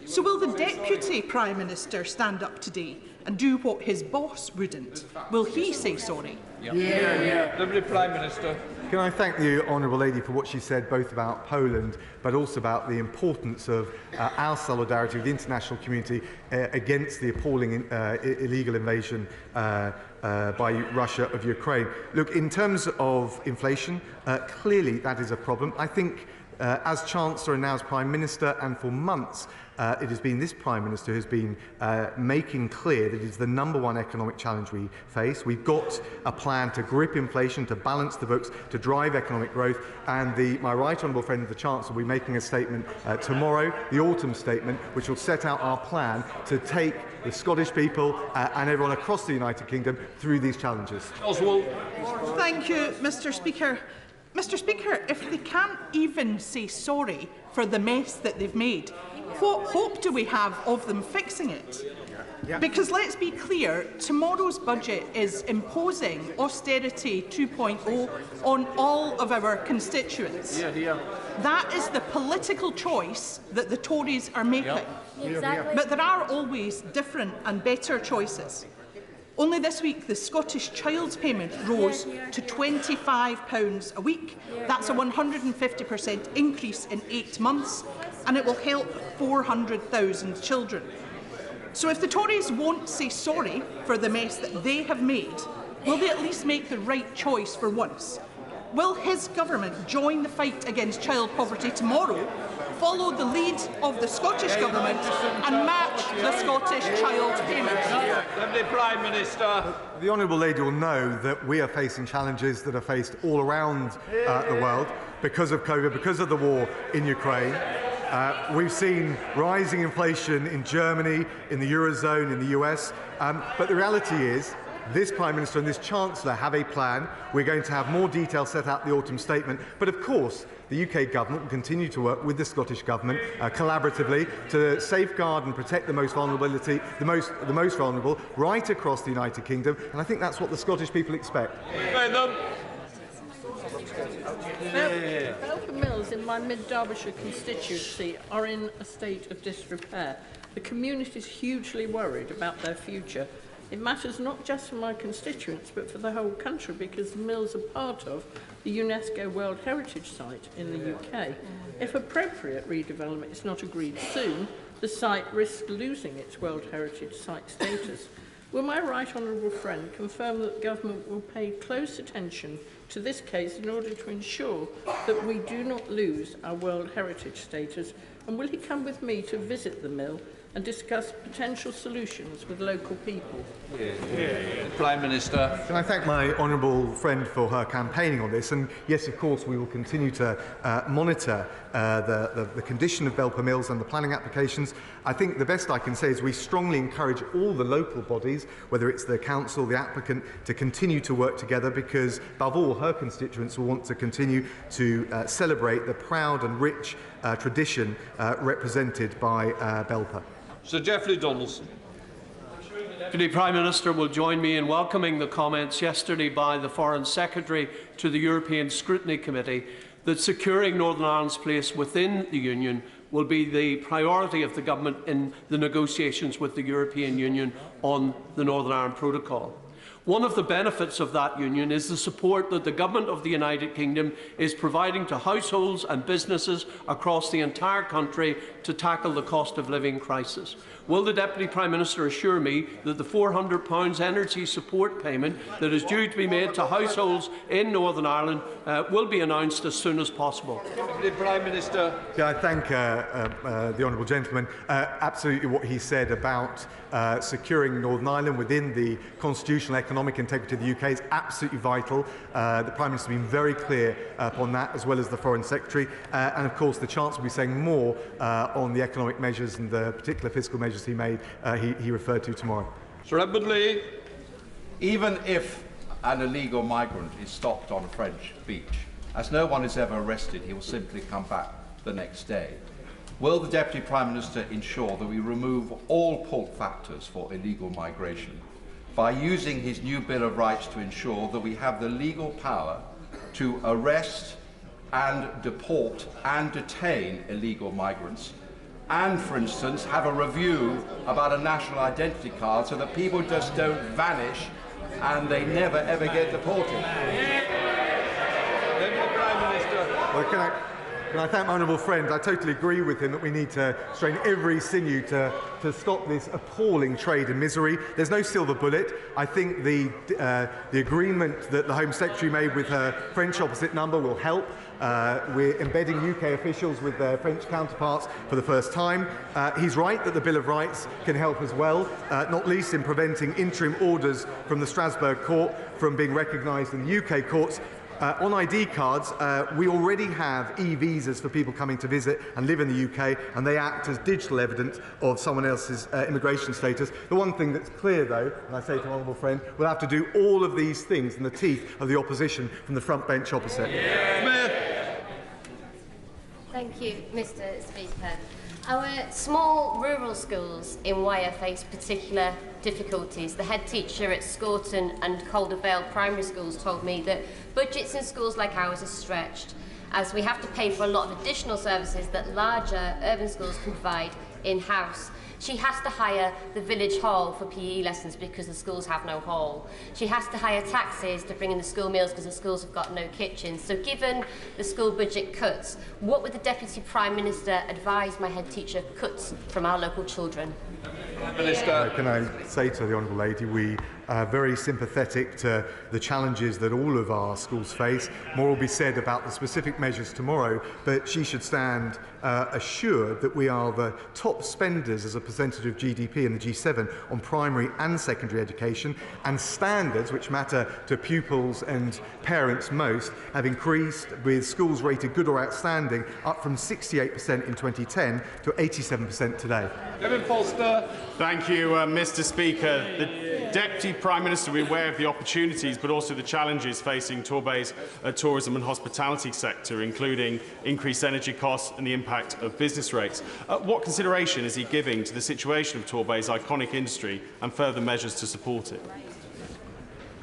So will the Deputy Prime Minister stand up today and do what his boss wouldn't? Will he say sorry? Deputy Prime Minister. Can I thank the Honourable Lady for what she said, both about Poland, but also about the importance of our solidarity with the international community against the appalling illegal invasion by Russia of Ukraine. Look, in terms of inflation, clearly that is a problem. I think as Chancellor and now as Prime Minister, and for months, it has been this Prime Minister who has been making clear that it is the #1 economic challenge we face. We've got a plan to grip inflation, to balance the books, to drive economic growth, and my right honourable friend, the Chancellor, will be making a statement tomorrow, the autumn statement, which will set out our plan to take the Scottish people and everyone across the United Kingdom through these challenges. Oswald. Thank you, Mr. Speaker. Mr. Speaker, if they can't even say sorry for the mess that they've made, what hope do we have of them fixing it? Because let's be clear, tomorrow's budget is imposing austerity 2.0 on all of our constituents. That is the political choice that the Tories are making. But there are always different and better choices. Only this week, the Scottish Child's Payment rose to £25 a week. That's a 150% increase in 8 months, and it will help 400,000 children. So if the Tories won't say sorry for the mess that they have made, will they at least make the right choice for once? Will his government join the fight against child poverty tomorrow, follow the lead of the Scottish Government and match the Scottish Child Payment? Deputy Prime Minister. The Honourable Lady will know that we are facing challenges that are faced all around the world because of COVID, because of the war in Ukraine. We've seen rising inflation in Germany, in the Eurozone, in the US. But the reality is This Prime Minister and this Chancellor have a plan. We're going to have more details set out in the autumn statement. But of course, the UK Government will continue to work with the Scottish Government collaboratively to safeguard and protect the most vulnerable right across the United Kingdom. And I think that's what the Scottish people expect. Belper Mills in my mid-Derbyshire constituency are in a state of disrepair. The community is hugely worried about their future. It matters not just for my constituents but for the whole country, because the mills are part of the UNESCO World Heritage Site in the UK. If appropriate redevelopment is not agreed soon, the site risks losing its World Heritage Site status. Will my right honourable friend confirm that the government will pay close attention to this case in order to ensure that we do not lose our World Heritage status? And will he come with me to visit the mill and discuss potential solutions with local people? Prime Minister. Can I thank my honourable friend for her campaigning on this? And yes, of course, we will continue to monitor the condition of Belper Mills and the planning applications. I think the best I can say is we strongly encourage all the local bodies, whether it's the council, the applicant, to continue to work together, because above all, her constituents will want to continue to celebrate the proud and rich tradition represented by Belper. Sir Geoffrey Donaldson. The Prime Minister will join me in welcoming the comments yesterday by the Foreign Secretary to the European Scrutiny Committee that securing Northern Ireland's place within the Union will be the priority of the Government in the negotiations with the European Union on the Northern Ireland Protocol. One of the benefits of that union is the support that the Government of the United Kingdom is providing to households and businesses across the entire country to tackle the cost of living crisis. Will the Deputy Prime Minister assure me that the £400 energy support payment that is due to be made to households in Northern Ireland will be announced as soon as possible? Deputy Prime Minister. Yeah, I thank the honourable gentleman. Absolutely what he said about securing Northern Ireland within the constitutional economic integrity of the UK is absolutely vital. The Prime Minister has been very clear upon that, as well as the Foreign Secretary. And of course, the Chancellor will be saying more on the economic measures and the particular fiscal measures he referred to tomorrow. Sir Edmund Lee. Even if an illegal migrant is stopped on a French beach, as no one is ever arrested, he will simply come back the next day. Will the Deputy Prime Minister ensure that we remove all pull factors for illegal migration by using his new Bill of Rights to ensure that we have the legal power to arrest and deport and detain illegal migrants, and, for instance, have a review about a national identity card so that people just don't vanish and they never ever get deported? Well, can I thank my honourable friend? I totally agree with him that we need to strain every sinew to stop this appalling trade in misery. There's no silver bullet. I think the agreement that the Home Secretary made with her French opposite number will help. We're embedding UK officials with their French counterparts for the first time. He's right that the Bill of Rights can help as well, not least in preventing interim orders from the Strasbourg Court from being recognised in the UK courts. On ID cards, we already have e-visas for people coming to visit and live in the UK, and they act as digital evidence of someone else's immigration status. The one thing that's clear, though, and I say to my honourable friend, we'll have to do all of these things in the teeth of the opposition from the front bench opposite. Thank you, Mr. Speaker. Our small rural schools in Wyre face particular difficulties. The head teacher at Scorton and Calder Vale primary schools told me that budgets in schools like ours are stretched, as we have to pay for a lot of additional services that larger urban schools can provide in-house. She has to hire the village hall for PE lessons because the schools have no hall. She has to hire taxis to bring in the school meals because the schools have got no kitchens. So given the school budget cuts, what would the Deputy Prime Minister advise my head teacher cuts from our local children? Minister. Can I say to the honourable lady, we are very sympathetic to the challenges that all of our schools face. More will be said about the specific measures tomorrow, but she should stand assured that we are the top spenders as a percentage of GDP in the G7 on primary and secondary education, and standards, which matter to pupils and parents most, have increased, with schools rated good or outstanding up from 68% in 2010 to 87% today. Kevin Foster. Thank you, Mr. Speaker. The Deputy Prime Minister will be aware of the opportunities but also the challenges facing Torbay's tourism and hospitality sector, including increased energy costs and the impact of business rates. What consideration is he giving to the situation of Torbay's iconic industry and further measures to support it?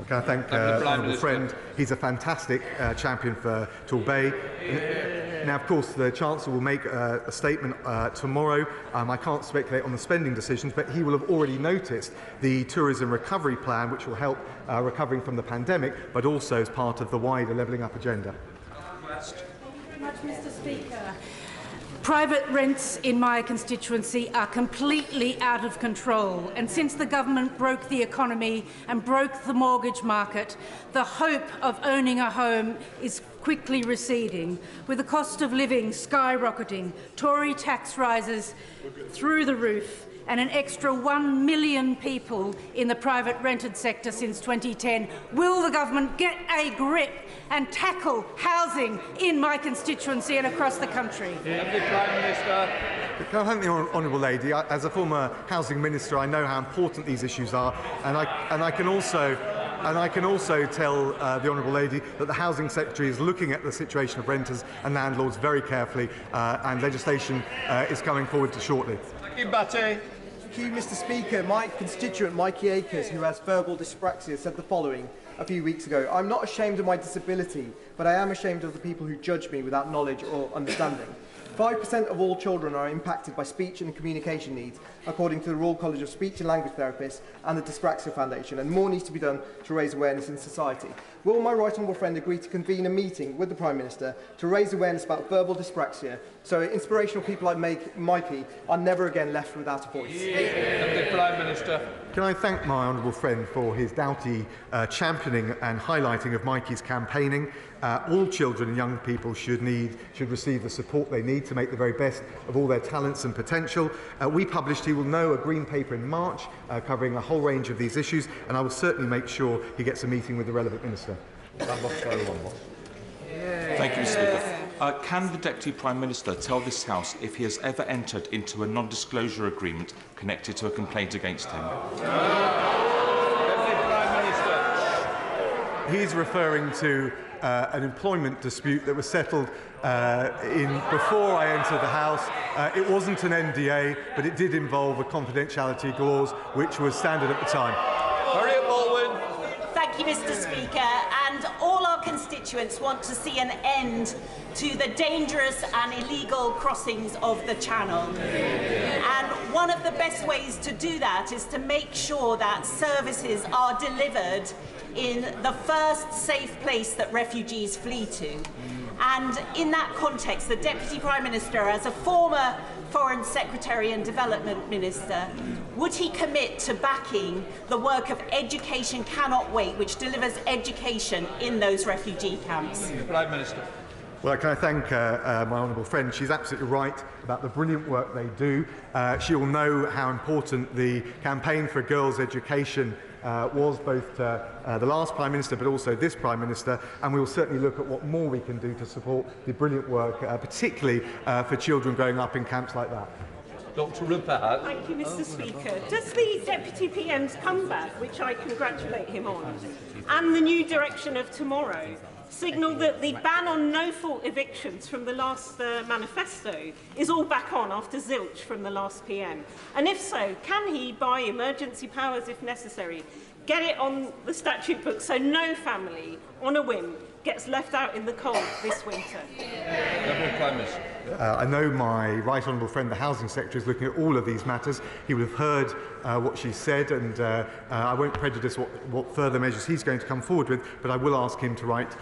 Can I thank the honourable friend? He's a fantastic champion for Torbay. Now, of course, the Chancellor will make a statement tomorrow. I can't speculate on the spending decisions, but he will have already noticed the tourism recovery plan, which will help recovering from the pandemic, but also as part of the wider levelling up agenda. Thank you very much, Mr. Speaker. Private rents in my constituency are completely out of control, and since the government broke the economy and broke the mortgage market, the hope of owning a home is quickly receding, with the cost of living skyrocketing, Tory tax rises through the roof, and an extra 1 million people in the private rented sector since 2010. Will the government get a grip and tackle housing in my constituency and across the country? Deputy Prime Minister. Can I thank the honourable lady? As a former housing minister, I know how important these issues are, and I can also tell the honourable lady that the Housing Secretary is looking at the situation of renters and landlords very carefully, and legislation is coming forward shortly. Thank you, Batty. Thank you, Mr. Speaker. My constituent, Mikey Akers, who has verbal dyspraxia, said the following a few weeks ago: "I'm not ashamed of my disability, but I am ashamed of the people who judge me without knowledge or understanding." 5% of all children are impacted by speech and communication needs, according to the Royal College of Speech and Language Therapists and the Dyspraxia Foundation, and more needs to be done to raise awareness in society. Will my right honourable friend agree to convene a meeting with the Prime Minister to raise awareness about verbal dyspraxia, so inspirational people like Mikey are never again left without a voice? Deputy Prime Minister. Can I thank my honourable friend for his doughty championing and highlighting of Mikey's campaigning. All children and young people should receive the support they need to make the very best of all their talents and potential. We published, he will know, a green paper in March covering a whole range of these issues, and I will certainly make sure he gets a meeting with the relevant minister. Thank you, Mr. Speaker. Can the Deputy Prime Minister tell this House if he has ever entered into a non-disclosure agreement connected to a complaint against him? Deputy Prime Minister. He's referring to an employment dispute that was settled before I entered the House. It wasn't an NDA, but it did involve a confidentiality clause, which was standard at the time. Harriet Baldwin. Thank you, Mr. Speaker. And all our constituents want to see an end to the dangerous and illegal crossings of the Channel. And one of the best ways to do that is to make sure that services are delivered in the first safe place that refugees flee to. And in that context, the Deputy Prime Minister, as a former Foreign Secretary and Development Minister, would he commit to backing the work of Education Cannot Wait, which delivers education in those refugee camps? Prime Minister. Well, can I thank my honourable friend? She's absolutely right about the brilliant work they do. She will know how important the campaign for girls' education was, both the last Prime Minister but also this Prime Minister, and we will certainly look at what more we can do to support the brilliant work, particularly for children growing up in camps like that. Dr. Rupert. Thank you, Mr. Speaker. Does the Deputy PM's comeback, which I congratulate him on, and the new direction of tomorrow signal that the ban on no-fault evictions from the last manifesto is all back on after zilch from the last PM? And if so, can he, by emergency powers if necessary, get it on the statute book so no family, on a whim, gets left out in the cold this winter? Prime Minister. I know my right honourable friend, the Housing Secretary, is looking at all of these matters. He will have heard what she said, and I won't prejudice what further measures he's going to come forward with, but I will ask him to write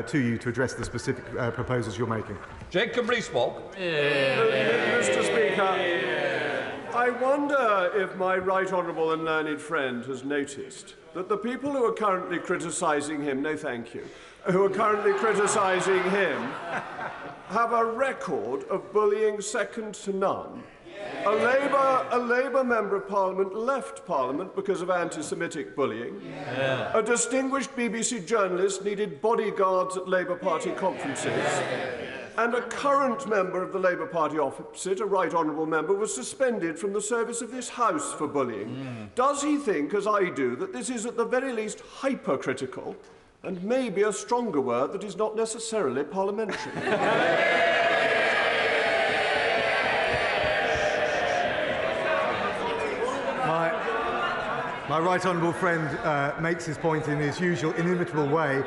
to you to address the specific proposals you're making. Jacob Rees-Mogg. Mr. Speaker, I wonder if my right honourable and learned friend has noticed that the people who are currently criticising him, no thank you, who are currently criticising him have a record of bullying second to none. A Labour Member of Parliament left Parliament because of anti-Semitic bullying. A distinguished BBC journalist needed bodyguards at Labour Party conferences. And a current member of the Labour Party opposite, a right honourable member, was suspended from the service of this House for bullying. Does he think, as I do, that this is at the very least hypercritical, and maybe a stronger word that is not necessarily parliamentary? My right honourable friend makes his point in his usual inimitable way.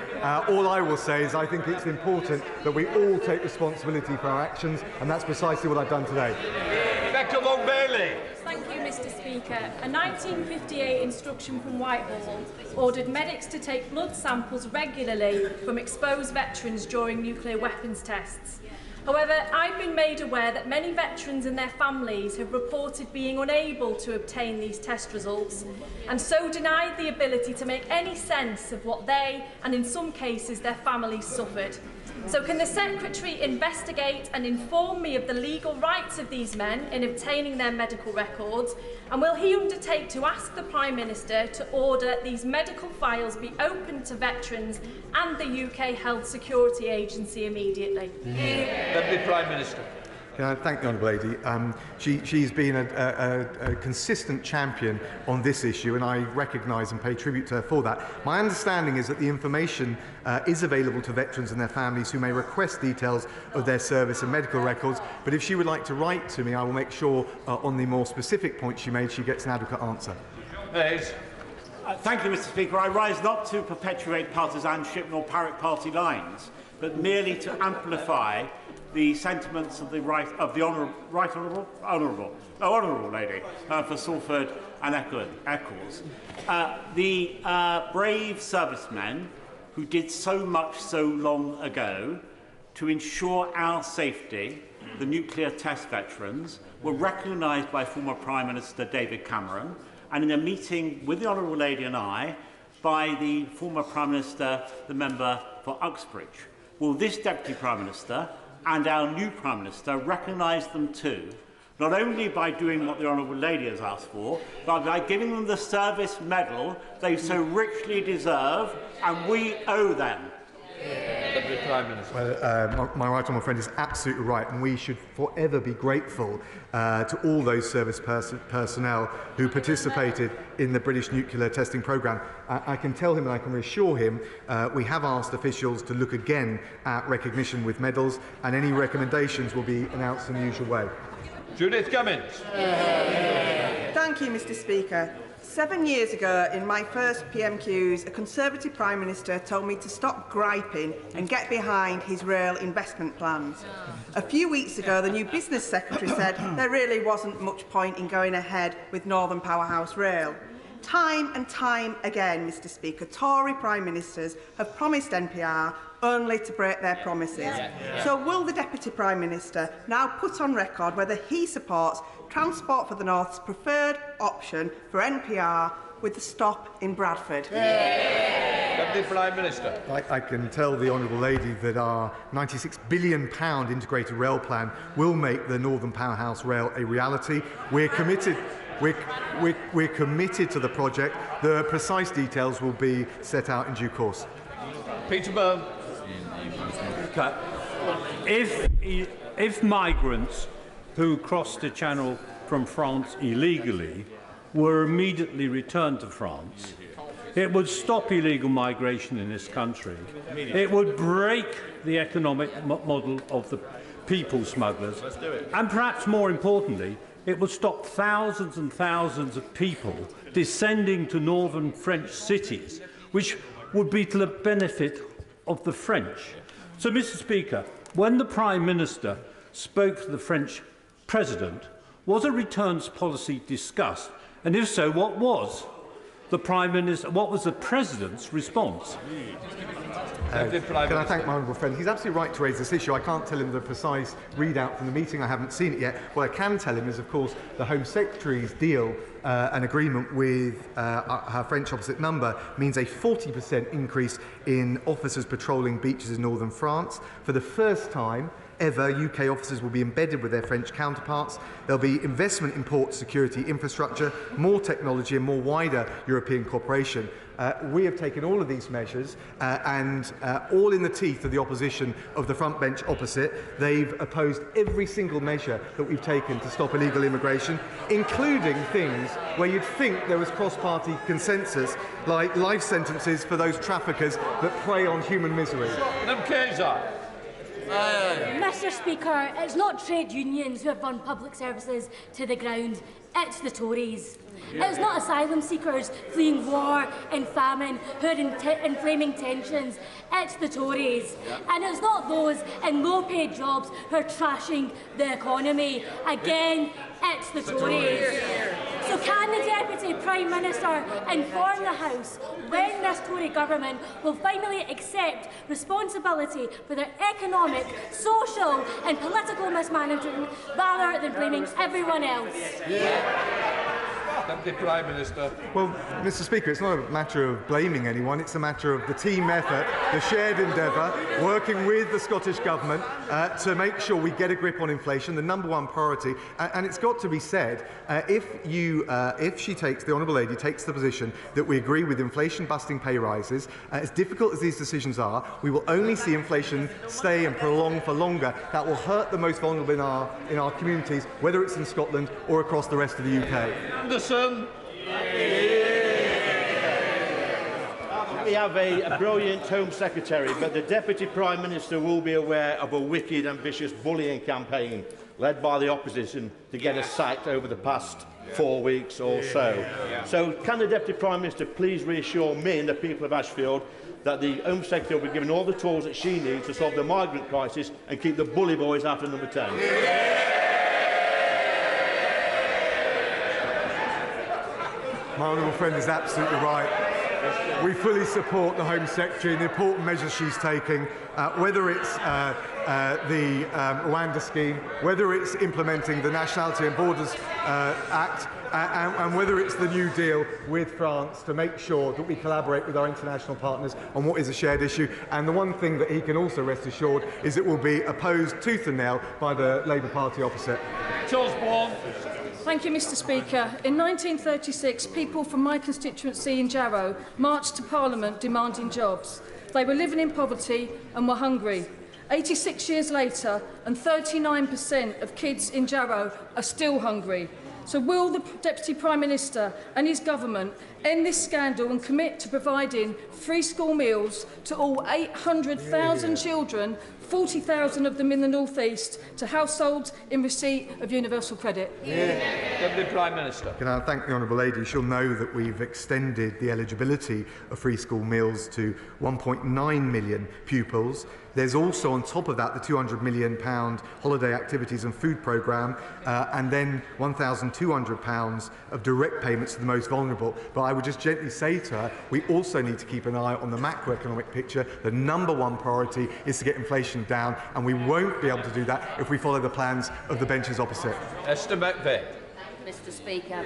All I will say is I think it's important that we all take responsibility for our actions, and that's precisely what I've done today. Becca Long-Bailey. Thank you, Mr. Speaker. A 1958 instruction from Whitehall ordered medics to take blood samples regularly from exposed veterans during nuclear weapons tests. However, I've been made aware that many veterans and their families have reported being unable to obtain these test results, and so denied the ability to make any sense of what they, and in some cases their families, suffered. So can the Secretary investigate and inform me of the legal rights of these men in obtaining their medical records, and will he undertake to ask the Prime Minister to order these medical files be opened to veterans and the UK Health Security Agency immediately? Deputy Prime Minister. Can I thank the Honourable Lady? She's been a consistent champion on this issue, and I recognise and pay tribute to her for that. My understanding is that the information is available to veterans and their families who may request details of their service and medical records, but if she would like to write to me, I will make sure on the more specific point she made, she gets an adequate answer. Thank you, Mr. Speaker. I rise not to perpetuate partisanship nor parrot party lines, but merely to amplify the sentiments of the honourable lady for Salford and Eccles. The brave servicemen who did so much so long ago to ensure our safety, the nuclear test veterans, were recognised by former Prime Minister David Cameron, and in a meeting with the honourable lady and I, by the former Prime Minister, the member for Uxbridge. Will this Deputy Prime Minister and our new Prime Minister recognise them too, not only by doing what the Honourable Lady has asked for, but by giving them the service medal they so richly deserve, and we owe them? Deputy Prime Minister. Well, my right honourable friend is absolutely right, and we should forever be grateful to all those service personnel who participated in the British nuclear testing programme. I can tell him and I can reassure him we have asked officials to look again at recognition with medals, and any recommendations will be announced in the usual way. Judith Cummins. Thank you, Mr. Speaker. 7 years ago, in my first PMQs, a Conservative Prime Minister told me to stop griping and get behind his rail investment plans. A few weeks ago, the new Business Secretary said there really wasn't much point in going ahead with Northern Powerhouse Rail. Time and time again, Mr. Speaker, Tory Prime Ministers have promised NPR only to break their promises. So will the Deputy Prime Minister now put on record whether he supports Transport for the North's preferred option for NPR with the stop in Bradford? Deputy Prime Minister. I can tell the Honourable Lady that our £96 billion integrated rail plan will make the Northern Powerhouse Rail a reality. We're committed. We're committed to the project. The precise details will be set out in due course. Peter Byrne. If migrants who crossed the Channel from France illegally were immediately returned to France, it would stop illegal migration in this country. It would break the economic model of the people smugglers. And perhaps more importantly, it would stop thousands and thousands of people descending to northern French cities, which would be to the benefit of the French. So, Mr. Speaker, when the Prime Minister spoke to the French President, was a returns policy discussed? And if so, what was the Prime Minister? What was the President's response? Can I thank my honourable friend? He's absolutely right to raise this issue. I can't tell him the precise readout from the meeting. I haven't seen it yet. What I can tell him is, of course, the Home Secretary's deal, an agreement with her French opposite number, means a 40% increase in officers patrolling beaches in northern France. For the first time, ever. UK officers will be embedded with their French counterparts. There'll be investment in port security infrastructure, more technology and more wider European cooperation. We have taken all of these measures and all in the teeth of the opposition of the front bench opposite. They've opposed every single measure that we've taken to stop illegal immigration, including things where you'd think there was cross-party consensus, like life sentences for those traffickers that prey on human misery. Mr. Speaker, it's not trade unions who have run public services to the ground, it's the Tories. It's not asylum seekers fleeing war and famine who are inflaming tensions, it's the Tories. And it's not those in low-paid jobs who are trashing the economy. Again, it's the Tories. So can the Deputy Prime Minister inform the House when this Tory government will finally accept responsibility for their economic, social and political mismanagement rather than blaming everyone else? Deputy Prime Minister. Well, Mr. Speaker, it's not a matter of blaming anyone, it's a matter of the team effort, the shared endeavour, working with the Scottish Government to make sure we get a grip on inflation, the #1 priority. And it's got to be said, if the Honourable Lady takes the position that we agree with inflation-busting pay rises, as difficult as these decisions are, we will only see inflation stay and prolong for longer. That will hurt the most vulnerable in our communities, whether it's in Scotland or across the rest of the UK. We have a brilliant Home Secretary, but the Deputy Prime Minister will be aware of a wicked, ambitious bullying campaign led by the opposition to get us sacked over the past 4 weeks or so. So can the Deputy Prime Minister please reassure me and the people of Ashfield that the Home Secretary will be given all the tools that she needs to solve the migrant crisis and keep the bully boys out of number 10? My honourable friend is absolutely right. We fully support the Home Secretary and the important measures she's taking, whether it's the Rwanda scheme, whether it's implementing the Nationality and Borders Act, and whether it's the New Deal with France to make sure that we collaborate with our international partners on what is a shared issue. And the one thing that he can also rest assured is it will be opposed tooth and nail by the Labour Party opposite. Thank you, Mr. Speaker. In 1936, people from my constituency in Jarrow marched to Parliament demanding jobs. They were living in poverty and were hungry. 86 years later, and 39% of kids in Jarrow are still hungry. So will the Deputy Prime Minister and his government end this scandal and commit to providing free school meals to all 800,000 children, 40,000 of them in the North East, to households in receipt of universal credit? Deputy Prime Minister. Can I thank the Honourable Lady? She'll know that we've extended the eligibility of free school meals to 1.9 million pupils. There's also, on top of that, the £200 million holiday activities and food programme, and then £1,200 of direct payments to the most vulnerable. But I would just gently say to her, we also need to keep an eye on the macroeconomic picture. The #1 priority is to get inflation down, and we won't be able to do that if we follow the plans of the benches opposite. Esther McVeigh. Mr. Speaker,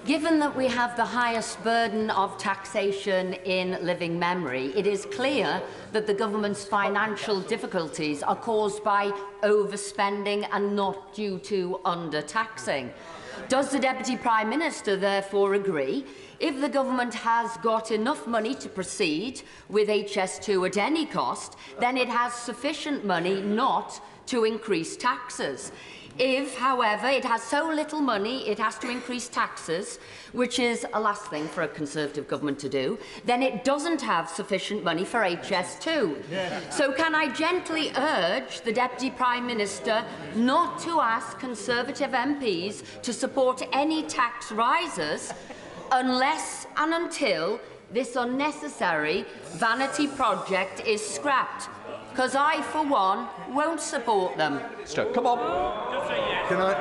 given that we have the highest burden of taxation in living memory, it is clear that the government's financial difficulties are caused by overspending and not due to under-taxing. Does the Deputy Prime Minister therefore agree, if the government has got enough money to proceed with HS2 at any cost, then it has sufficient money not to increase taxes? If, however, it has so little money it has to increase taxes, which is a last thing for a Conservative government to do, then it doesn't have sufficient money for HS2. So can I gently urge the Deputy Prime Minister not to ask Conservative MPs to support any tax rises unless and until this unnecessary vanity project is scrapped? Because I, for one, won't support them. Come on. Can I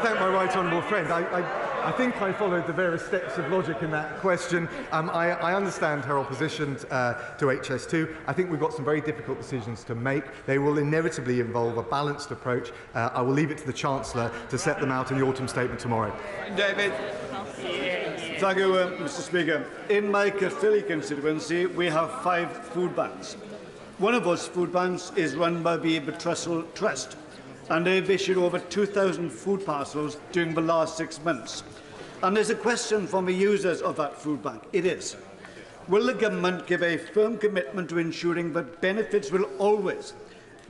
thank my right honourable friend? I think I followed the various steps of logic in that question. I understand her opposition to HS2. I think we've got some very difficult decisions to make. They will inevitably involve a balanced approach. I will leave it to the Chancellor to set them out in the autumn statement tomorrow. David. Thank you, Mr. Speaker. In my Caerphilly constituency, we have 5 food banks. One of us food banks is run by the Trussell Trust, and they've issued over 2,000 food parcels during the last 6 months. And there's a question from the users of that food bank. It is, will the government give a firm commitment to ensuring that benefits will always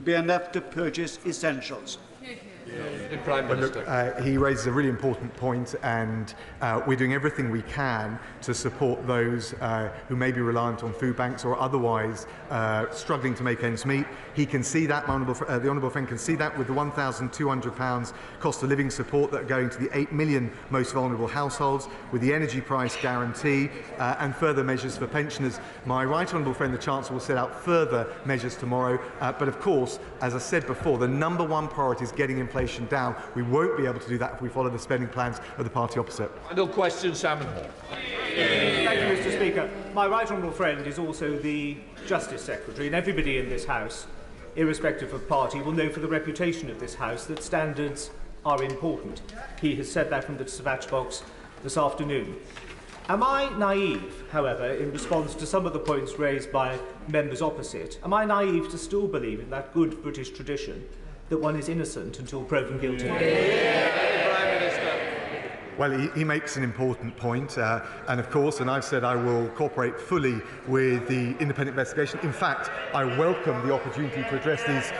be enough to purchase essentials? The Prime Minister. Well, look, he raises a really important point, and we're doing everything we can to support those who may be reliant on food banks or otherwise struggling to make ends meet. He can see that, the honourable friend can see that with the £1,200 cost of living support that are going to the 8 million most vulnerable households, with the energy price guarantee and further measures for pensioners. My right honourable friend, the Chancellor, will set out further measures tomorrow. But of course, as I said before, the #1 priority is getting inflation down. We won't be able to do that if we follow the spending plans of the party opposite. Final question, Salmon Hall. Thank you, Mr. Speaker. My right honourable friend is also the Justice Secretary, and everybody in this House, irrespective of party, will know for the reputation of this House that standards are important. He has said that from the dispatch box this afternoon. Am I naive, however, in response to some of the points raised by members opposite? Am I naive to still believe in that good British tradition that one is innocent until proven guilty? Well, he makes an important point, and of course, and I've said I will cooperate fully with the independent investigation. In fact, I welcome the opportunity to address these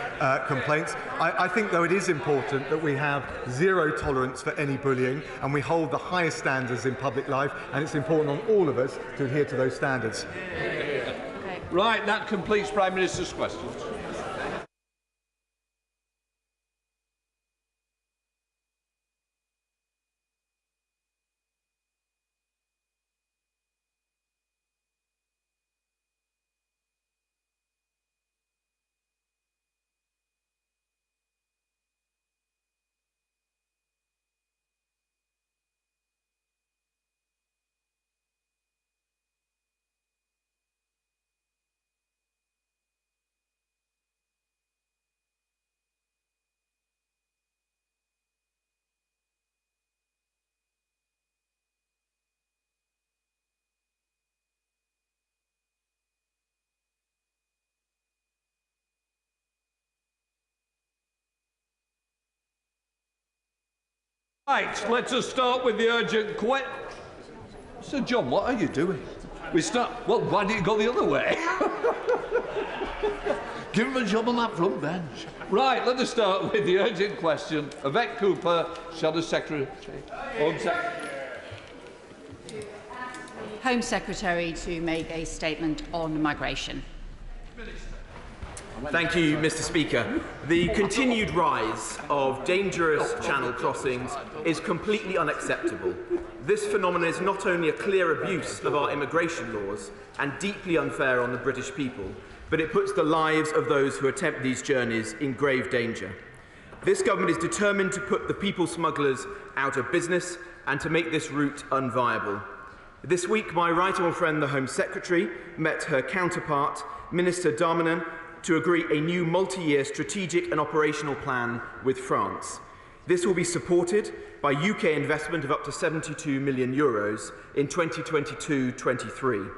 complaints. I think, though, it is important that we have zero tolerance for any bullying, and we hold the highest standards in public life, and it's important on all of us to adhere to those standards. Right, that completes Prime Minister's questions. Right, let us start with the urgent question. Sir John, what are you doing? We start. Well, why didn't you go the other way? Give him a job on that front bench. Right, let us start with the urgent question. Yvette Cooper, Shadow Secretary. Home Secretary to make a statement on migration. Thank you, Mr. Speaker. The continued rise of dangerous channel crossings is completely unacceptable. This phenomenon is not only a clear abuse of our immigration laws and deeply unfair on the British people, but it puts the lives of those who attempt these journeys in grave danger. This government is determined to put the people smugglers out of business and to make this route unviable. This week, my right honourable friend, the Home Secretary, met her counterpart, Minister Darmanin, to agree a new multi-year strategic and operational plan with France. This will be supported by UK investment of up to €72 million in 2022-23.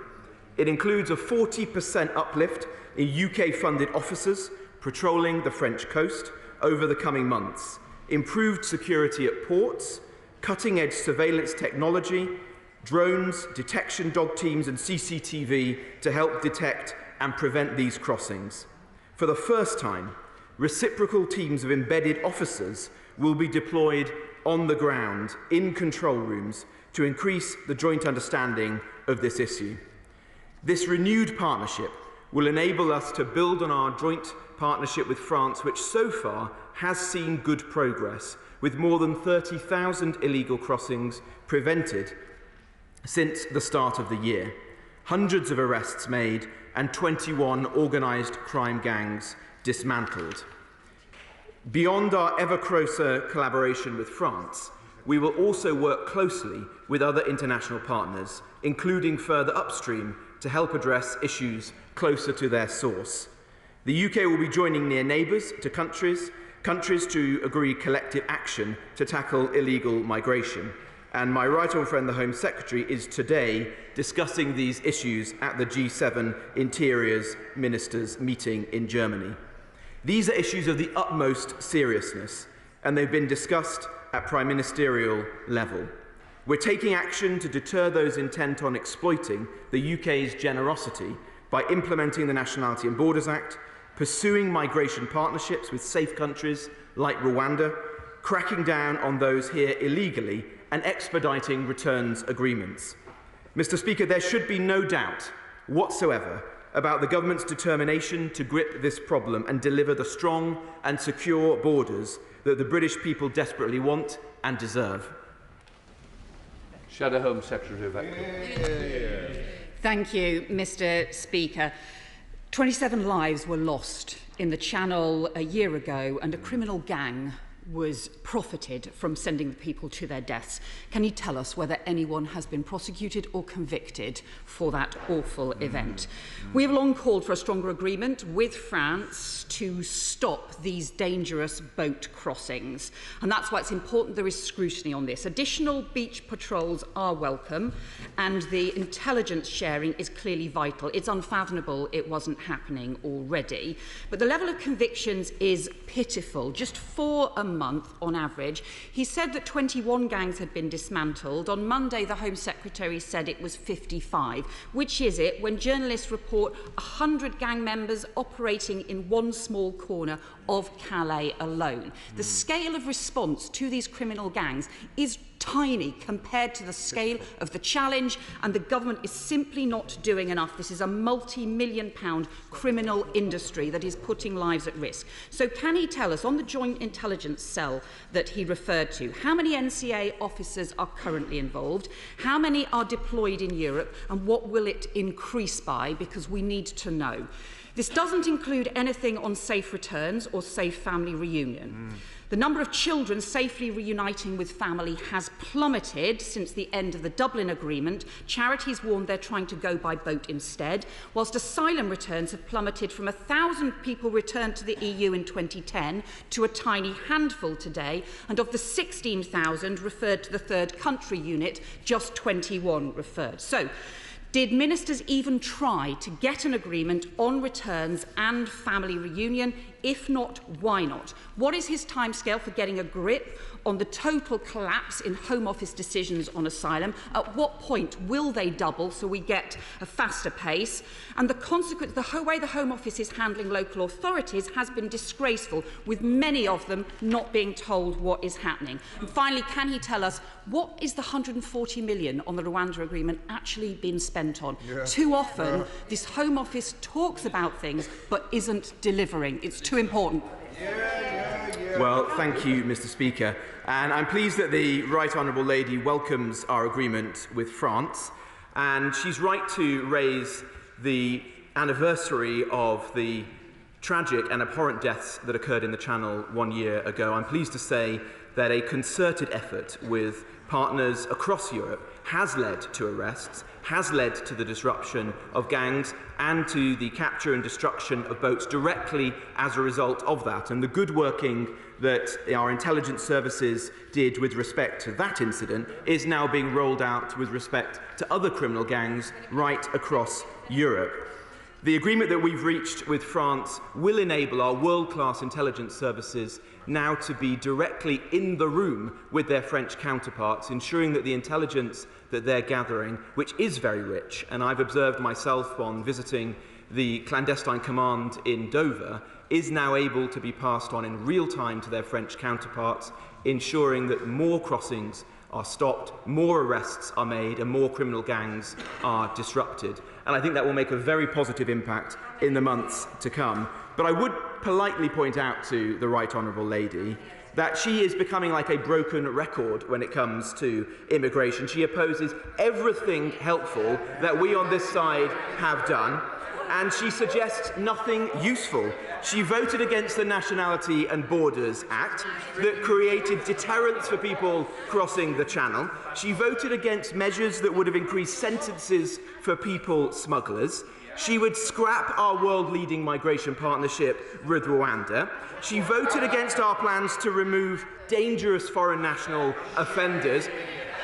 It includes a 40% uplift in UK-funded officers patrolling the French coast over the coming months, improved security at ports, cutting-edge surveillance technology, drones, detection dog teams and CCTV to help detect and prevent these crossings. For the first time, reciprocal teams of embedded officers will be deployed on the ground in control rooms to increase the joint understanding of this issue. This renewed partnership will enable us to build on our joint partnership with France, which so far has seen good progress, with more than 30,000 illegal crossings prevented since the start of the year, hundreds of arrests made, and 21 organised crime gangs dismantled. Beyond our ever closer collaboration with France, we will also work closely with other international partners, including further upstream, to help address issues closer to their source. The UK will be joining near neighbours to countries to agree collective action to tackle illegal migration. and my right honourable friend, the Home Secretary, is today discussing these issues at the G7 Interiors Ministers meeting in Germany. These are issues of the utmost seriousness, and they've been discussed at prime ministerial level. We're taking action to deter those intent on exploiting the UK's generosity by implementing the Nationality and Borders Act, pursuing migration partnerships with safe countries like Rwanda, cracking down on those here illegally, and expediting returns agreements. Mr. Speaker, there should be no doubt whatsoever about the government's determination to grip this problem and deliver the strong and secure borders that the British people desperately want and deserve. Shadow Home Secretary of Echo. Thank you, Mr. Speaker. 27 lives were lost in the Channel a year ago, and a criminal gang was profited from sending people to their deaths. Can you tell us whether anyone has been prosecuted or convicted for that awful event? We have long called for a stronger agreement with France to stop these dangerous boat crossings, and that's why it's important there is scrutiny on this. Additional beach patrols are welcome, and the intelligence sharing is clearly vital. It's unfathomable it wasn't happening already, but the level of convictions is pitiful. Just 4 a month on average. He said that 21 gangs had been dismantled. On Monday, the Home Secretary said it was 55. Which is it when journalists report 100 gang members operating in one small corner of Calais alone? The scale of response to these criminal gangs is tiny compared to the scale of the challenge, and the government is simply not doing enough. This is a multi-million-pound criminal industry that is putting lives at risk. So can he tell us, on the joint intelligence cell that he referred to, how many NCA officers are currently involved, how many are deployed in Europe, and what will it increase by? Because we need to know. This doesn't include anything on safe returns or safe family reunion. The number of children safely reuniting with family has plummeted since the end of the Dublin Agreement. Charities warn they're trying to go by boat instead, whilst asylum returns have plummeted from 1,000 people returned to the EU in 2010 to a tiny handful today, and of the 16,000 referred to the third country unit, just 21 referred. So, did ministers even try to get an agreement on returns and family reunion? If not, why not? What is his timescale for getting a grip on the total collapse in Home Office decisions on asylum? At what point will they double so we get a faster pace? And the consequence, the way the Home Office is handling local authorities has been disgraceful, with many of them not being told what is happening. And finally, can he tell us what is the 140 million on the Rwanda agreement actually been spent on? Too often, this Home Office talks about things but isn't delivering. It's too important. Well, thank you, Mr. Speaker. And I'm pleased that the Right Honourable Lady welcomes our agreement with France. And she's right to raise the anniversary of the tragic and abhorrent deaths that occurred in the Channel 1 year ago. I'm pleased to say that a concerted effort with partners across Europe has led to arrests, has led to the disruption of gangs and to the capture and destruction of boats directly as a result of that. And the good working that our intelligence services did with respect to that incident is now being rolled out with respect to other criminal gangs right across Europe. The agreement that we've reached with France will enable our world-class intelligence services now to be directly in the room with their French counterparts, ensuring that the intelligence that they're gathering, which is very rich, and I've observed myself on visiting the clandestine command in Dover, is now able to be passed on in real time to their French counterparts, ensuring that more crossings are stopped, more arrests are made, and more criminal gangs are disrupted. And I think that will make a very positive impact in the months to come. But I would politely point out to the Right Honourable Lady that she is becoming like a broken record when it comes to immigration. She opposes everything helpful that we on this side have done, and she suggests nothing useful. She voted against the Nationality and Borders Act that created deterrence for people crossing the Channel. She voted against measures that would have increased sentences for people smugglers. She would scrap our world-leading migration partnership with Rwanda. She voted against our plans to remove dangerous foreign national offenders.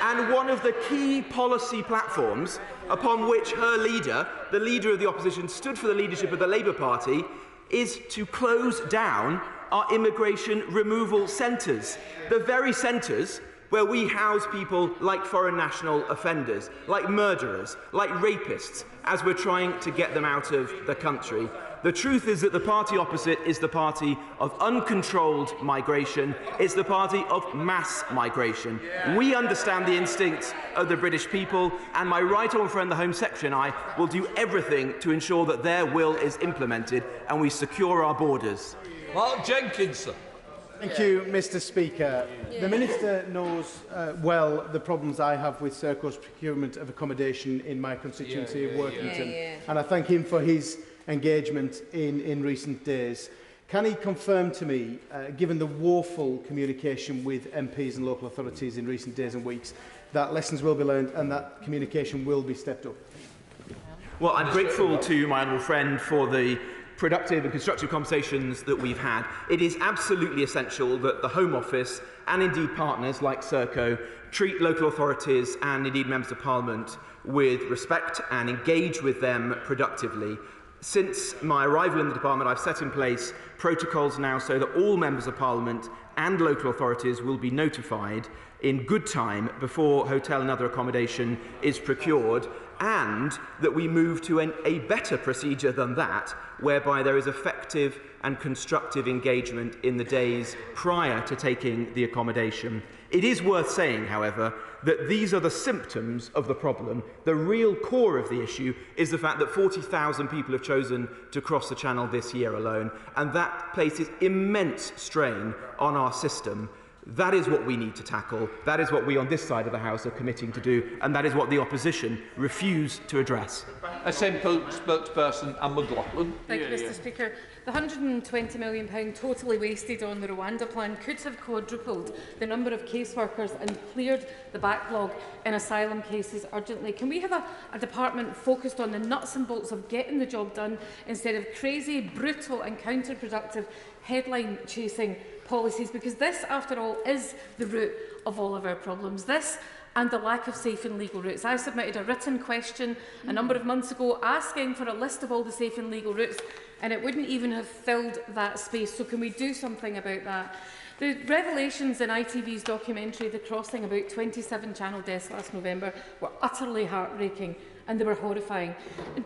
And one of the key policy platforms upon which her leader, the leader of the opposition, stood for the leadership of the Labour Party, is to close down our immigration removal centres, the very centres where we house people like foreign national offenders, like murderers, like rapists, as we're trying to get them out of the country. The truth is that the party opposite is the party of uncontrolled migration. It's the party of mass migration. We understand the instincts of the British people, and my right honourable friend, the Home Secretary, and I will do everything to ensure that their will is implemented and we secure our borders. Mark Jenkinson. Thank you, Mr. Speaker. The Minister knows well the problems I have with Serco's procurement of accommodation in my constituency of Workington, and I thank him for his engagement in recent days. Can he confirm to me, given the woeful communication with MPs and local authorities in recent days and weeks, that lessons will be learned and that communication will be stepped up? Well, I'm grateful to my honourable friend for the productive and constructive conversations that we've had. It is absolutely essential that the Home Office and indeed partners like Serco treat local authorities and indeed members of Parliament with respect and engage with them productively. Since my arrival in the department, I've set in place protocols now so that all members of Parliament and local authorities will be notified in good time before hotel and other accommodation is procured, and that we move to a better procedure than that, whereby there is effective and constructive engagement in the days prior to taking the accommodation. It is worth saying, however, that these are the symptoms of the problem. The real core of the issue is the fact that 40,000 people have chosen to cross the Channel this year alone, and that places immense strain on our system. That is what we need to tackle. That is what we on this side of the House are committing to do, and that is what the opposition refuse to address. A simple spokesperson, Anne McLaughlin. Thank you, Mr. Speaker. The £120 million totally wasted on the Rwanda plan could have quadrupled the number of caseworkers and cleared the backlog in asylum cases urgently. Can we have a department focused on the nuts and bolts of getting the job done instead of crazy, brutal and counterproductive headline-chasing policies? Because this, after all, is the root of all of our problems. This and the lack of safe and legal routes. I submitted a written question a number of months ago asking for a list of all the safe and legal routes, and it wouldn't even have filled that space. So can we do something about that? The revelations in ITV's documentary The Crossing about 27 Channel deaths last November were utterly heartbreaking, and they were horrifying.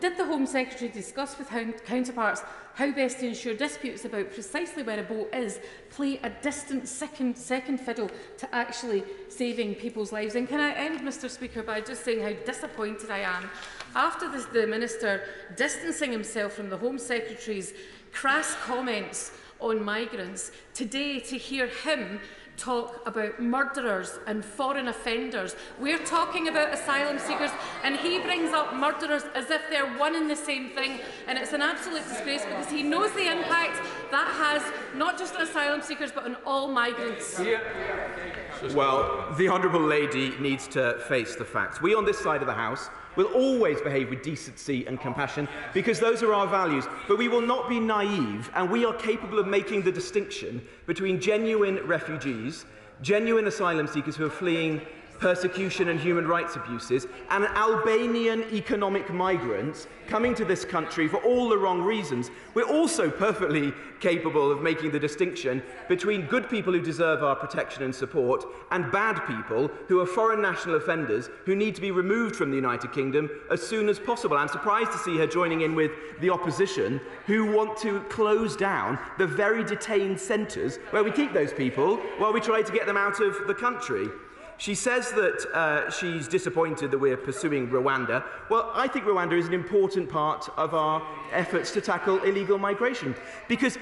Did the Home Secretary discuss with counterparts how best to ensure disputes about precisely where a boat is play a distant second fiddle to actually saving people's lives? And can I end, Mr. Speaker, by just saying how disappointed I am after the Minister distancing himself from the Home Secretary's crass comments on migrants, today to hear him talk about murderers and foreign offenders. We're talking about asylum seekers, and he brings up murderers as if they're one and the same thing, and it's an absolute disgrace because he knows the impact that has not just on asylum seekers but on all migrants. Well, the Honourable Lady needs to face the facts. We on this side of the House will always behave with decency and compassion because those are our values. But we will not be naive, and we are capable of making the distinction between genuine refugees, genuine asylum seekers who are fleeing persecution and human rights abuses, and Albanian economic migrants coming to this country for all the wrong reasons. We're also perfectly capable of making the distinction between good people who deserve our protection and support and bad people who are foreign national offenders who need to be removed from the United Kingdom as soon as possible. I'm surprised to see her joining in with the opposition who want to close down the very detained centres where we keep those people while we try to get them out of the country. She says that she's disappointed that we're pursuing Rwanda. Well, I think Rwanda is an important part of our efforts to tackle illegal migration because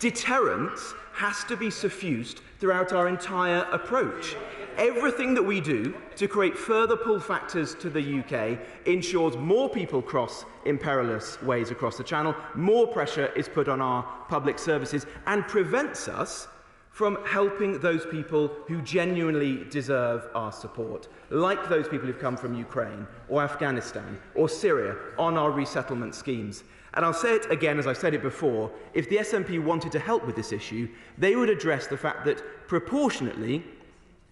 deterrence has to be suffused throughout our entire approach. Everything that we do to create further pull factors to the UK ensures more people cross in perilous ways across the Channel, more pressure is put on our public services, and prevents us from helping those people who genuinely deserve our support, like those people who've come from Ukraine or Afghanistan or Syria on our resettlement schemes. And I'll say it again, as I've said it before, if the SNP wanted to help with this issue, they would address the fact that proportionately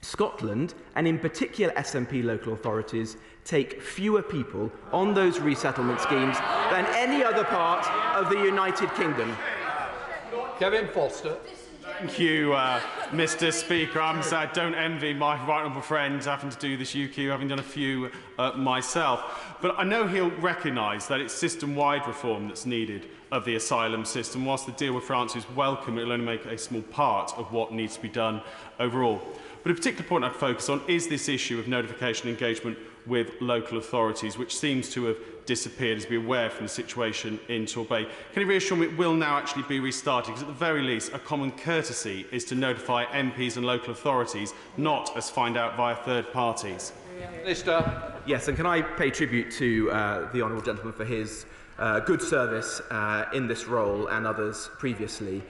Scotland, and in particular SNP local authorities, take fewer people on those resettlement schemes than any other part of the United Kingdom. Kevin Foster. Thank you, Mr. Speaker. I don't envy my right honourable friend having to do this UQ, having done a few myself. But I know he'll recognise that it's system-wide reform that's needed of the asylum system. Whilst the deal with France is welcome, it will only make a small part of what needs to be done overall. But a particular point I'd focus on is this issue of notification engagement with local authorities, which seems to have disappeared, as we are aware from the situation in Torbay. Can you reassure me it will now actually be restarted? Because at the very least, a common courtesy is to notify MPs and local authorities, not as find out via third parties. Minister. Yes, and can I pay tribute to the honourable gentleman for his good service in this role and others previously.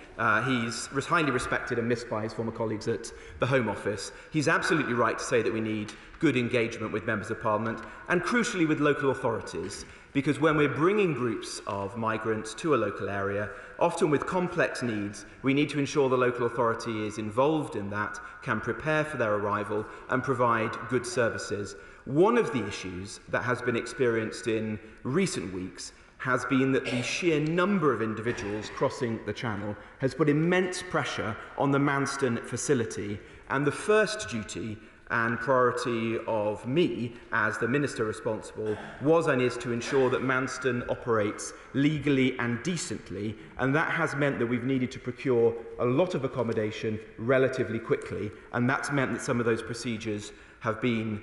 He's highly respected and missed by his former colleagues at the Home Office. He's absolutely right to say that we need good engagement with members of Parliament and crucially with local authorities, because when we're bringing groups of migrants to a local area, often with complex needs, we need to ensure the local authority is involved in that, can prepare for their arrival and provide good services. One of the issues that has been experienced in recent weeks has been that the sheer number of individuals crossing the Channel has put immense pressure on the Manston facility, and the first duty and priority of me as the minister responsible was and is to ensure that Manston operates legally and decently, and that has meant that we've needed to procure a lot of accommodation relatively quickly, and that's meant that some of those procedures have been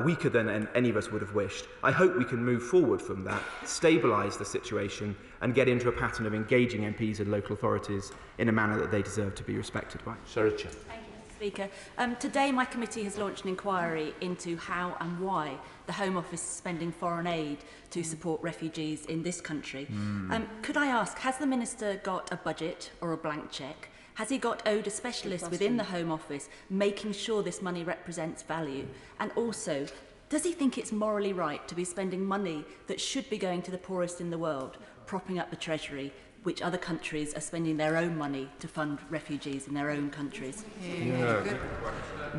weaker than any of us would have wished. I hope we can move forward from that, stabilise the situation and get into a pattern of engaging MPs and local authorities in a manner that they deserve to be respected by. Thank you, Mr. Speaker. Today my committee has launched an inquiry into how and why the Home Office is spending foreign aid to support refugees in this country. Could I ask, has the Minister got a budget or a blank cheque? Has he got owed a specialist within the Home Office making sure this money represents value? And also, does he think it's morally right to be spending money that should be going to the poorest in the world, propping up the Treasury, which other countries are spending their own money to fund refugees in their own countries?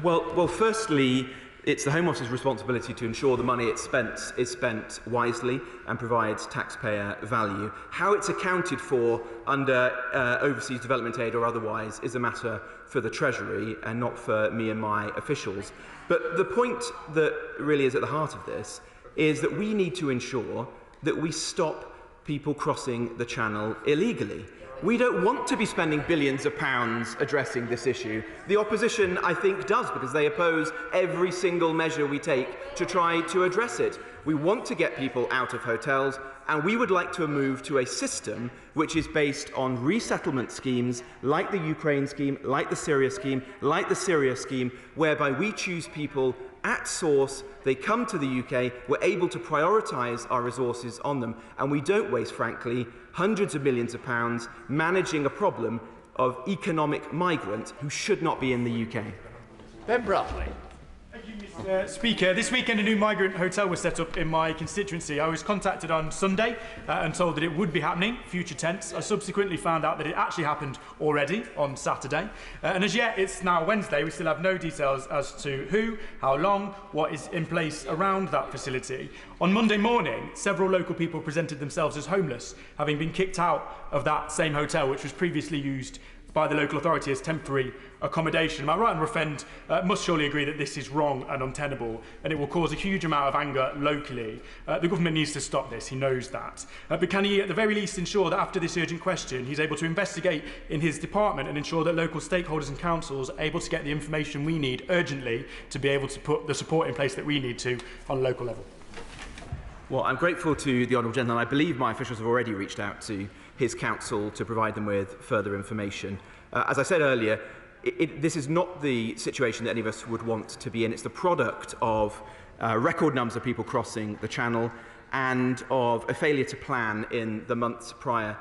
Well, firstly, it's the Home Office's responsibility to ensure the money it's spent is spent wisely and provides taxpayer value. How it's accounted for under overseas development aid or otherwise is a matter for the Treasury and not for me and my officials. But the point that really is at the heart of this is that we need to ensure that we stop people crossing the Channel illegally. We don't want to be spending billions of pounds addressing this issue. The opposition, I think, does, because they oppose every single measure we take to try to address it. We want to get people out of hotels, and we would like to move to a system which is based on resettlement schemes like the Ukraine scheme, like the Syria scheme, like the Syria scheme, whereby we choose people at source, they come to the UK, we're able to prioritise our resources on them, and we don't waste, frankly, hundreds of millions of pounds managing a problem of economic migrants who should not be in the UK. Ben Bradley. Speaker, this weekend a new migrant hotel was set up in my constituency. I was contacted on Sunday and told that it would be happening, future tense. I subsequently found out that it actually happened already on Saturday. And as yet, it's now Wednesday. We still have no details as to who, how long, what is in place around that facility. On Monday morning, several local people presented themselves as homeless, having been kicked out of that same hotel, which was previously used by the local authority as temporary accommodation. My right honourable friend must surely agree that this is wrong and untenable, and it will cause a huge amount of anger locally. The government needs to stop this, he knows that. But can he at the very least ensure that after this urgent question he's able to investigate in his department and ensure that local stakeholders and councils are able to get the information we need urgently to be able to put the support in place that we need to on a local level? Well, I'm grateful to the honourable gentleman. I believe my officials have already reached out to his council to provide them with further information. As I said earlier, this is not the situation that any of us would want to be in. It's the product of record numbers of people crossing the Channel and of a failure to plan in the months prior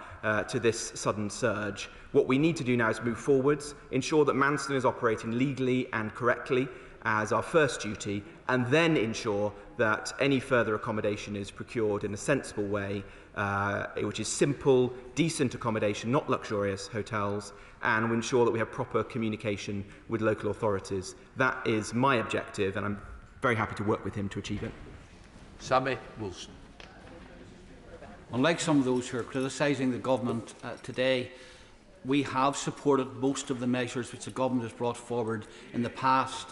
to this sudden surge. What we need to do now is move forwards, ensure that Manston is operating legally and correctly, as our first duty, and then ensure that any further accommodation is procured in a sensible way, which is simple, decent accommodation, not luxurious hotels, and we ensure that we have proper communication with local authorities. That is my objective, and I'm very happy to work with him to achieve it. Sammy Wilson. Unlike some of those who are criticising the government today, we have supported most of the measures which the government has brought forward in the past,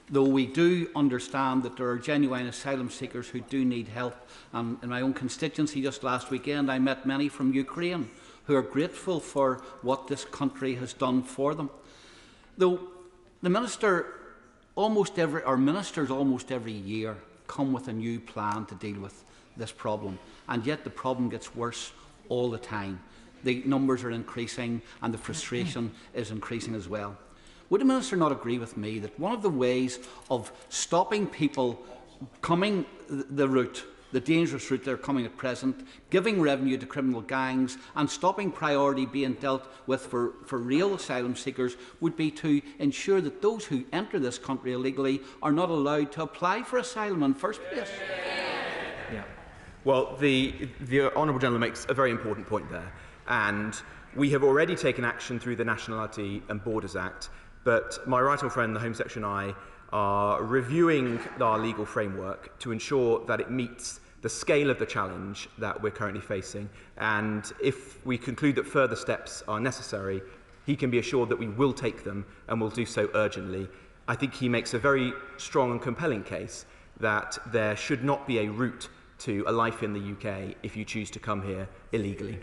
though we do understand that there are genuine asylum seekers who do need help. In my own constituency just last weekend, I met many from Ukraine who are grateful for what this country has done for them. Though the ministers almost every year come with a new plan to deal with this problem, and yet the problem gets worse all the time. The numbers are increasing and the frustration is increasing as well. Would the Minister not agree with me that one of the ways of stopping people coming the dangerous route they're coming at present, giving revenue to criminal gangs and stopping priority being dealt with for real asylum seekers would be to ensure that those who enter this country illegally are not allowed to apply for asylum in the first place? Yeah. Well, the Honourable Gentleman makes a very important point there, and we have already taken action through the Nationality and Borders Act, but my right honourable friend, the Home Secretary, and I are reviewing our legal framework to ensure that it meets the scale of the challenge that we're currently facing, and if we conclude that further steps are necessary, he can be assured that we will take them and will do so urgently. I think he makes a very strong and compelling case that there should not be a route to a life in the UK if you choose to come here illegally.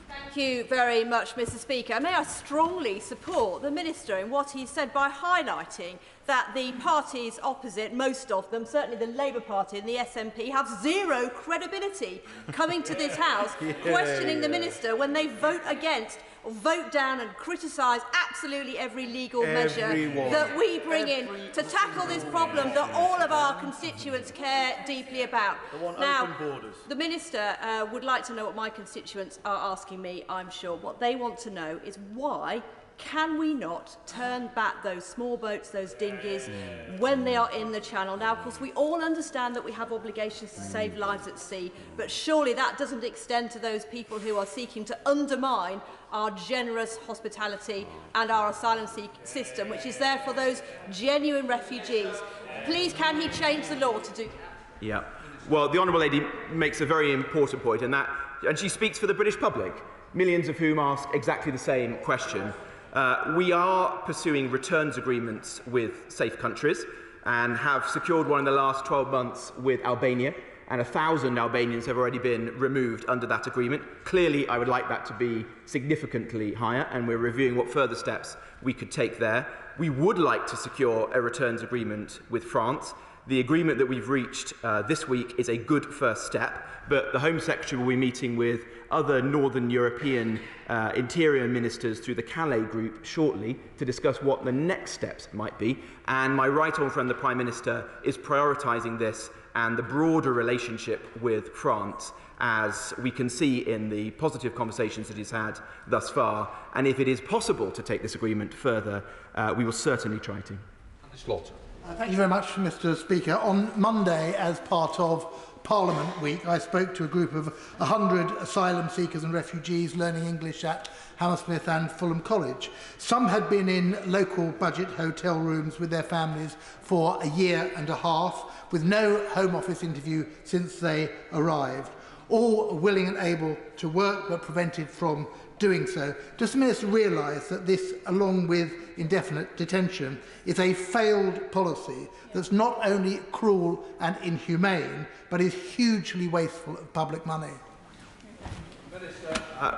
Thank you very much, Mr. Speaker. May I strongly support the Minister in what he said by highlighting that the parties opposite, most of them, certainly the Labour Party and the SNP, have zero credibility coming to this House, questioning the Minister when they vote against or vote down and criticise absolutely every legal measure that we bring in to tackle this problem that all of our constituents care deeply about. Now, the Minister would like to know what my constituents are asking me, I'm sure. What they want to know is why can we not turn back those small boats, those dinghies, when they are in the Channel? Now, of course, we all understand that we have obligations to save lives at sea, but surely that doesn't extend to those people who are seeking to undermine our generous hospitality and our asylum system, which is there for those genuine refugees. Please, can he change the law to do that? Yeah. Well, the Honourable Lady makes a very important point, and she speaks for the British public, millions of whom ask exactly the same question. We are pursuing returns agreements with safe countries and have secured one in the last 12 months with Albania, and 1,000 Albanians have already been removed under that agreement. Clearly, I would like that to be significantly higher, and we're reviewing what further steps we could take there. We would like to secure a returns agreement with France. The agreement that we've reached this week is a good first step, but the Home Secretary will be meeting with other Northern European interior ministers through the Calais group shortly to discuss what the next steps might be. And my right honourable friend, the Prime Minister, is prioritising this and the broader relationship with France, as we can see in the positive conversations that he's had thus far. And if it is possible to take this agreement further, we will certainly try to. Thank you very much, Mr. Speaker. On Monday, as part of Parliament Week, I spoke to a group of 100 asylum seekers and refugees learning English at Hammersmith and Fulham College. Some had been in local budget hotel rooms with their families for a year and a half, with no Home Office interview since they arrived. All willing and able to work, but prevented from doing so. Does the Minister realise that this, along with indefinite detention, is a failed policy that's not only cruel and inhumane, but is hugely wasteful of public money?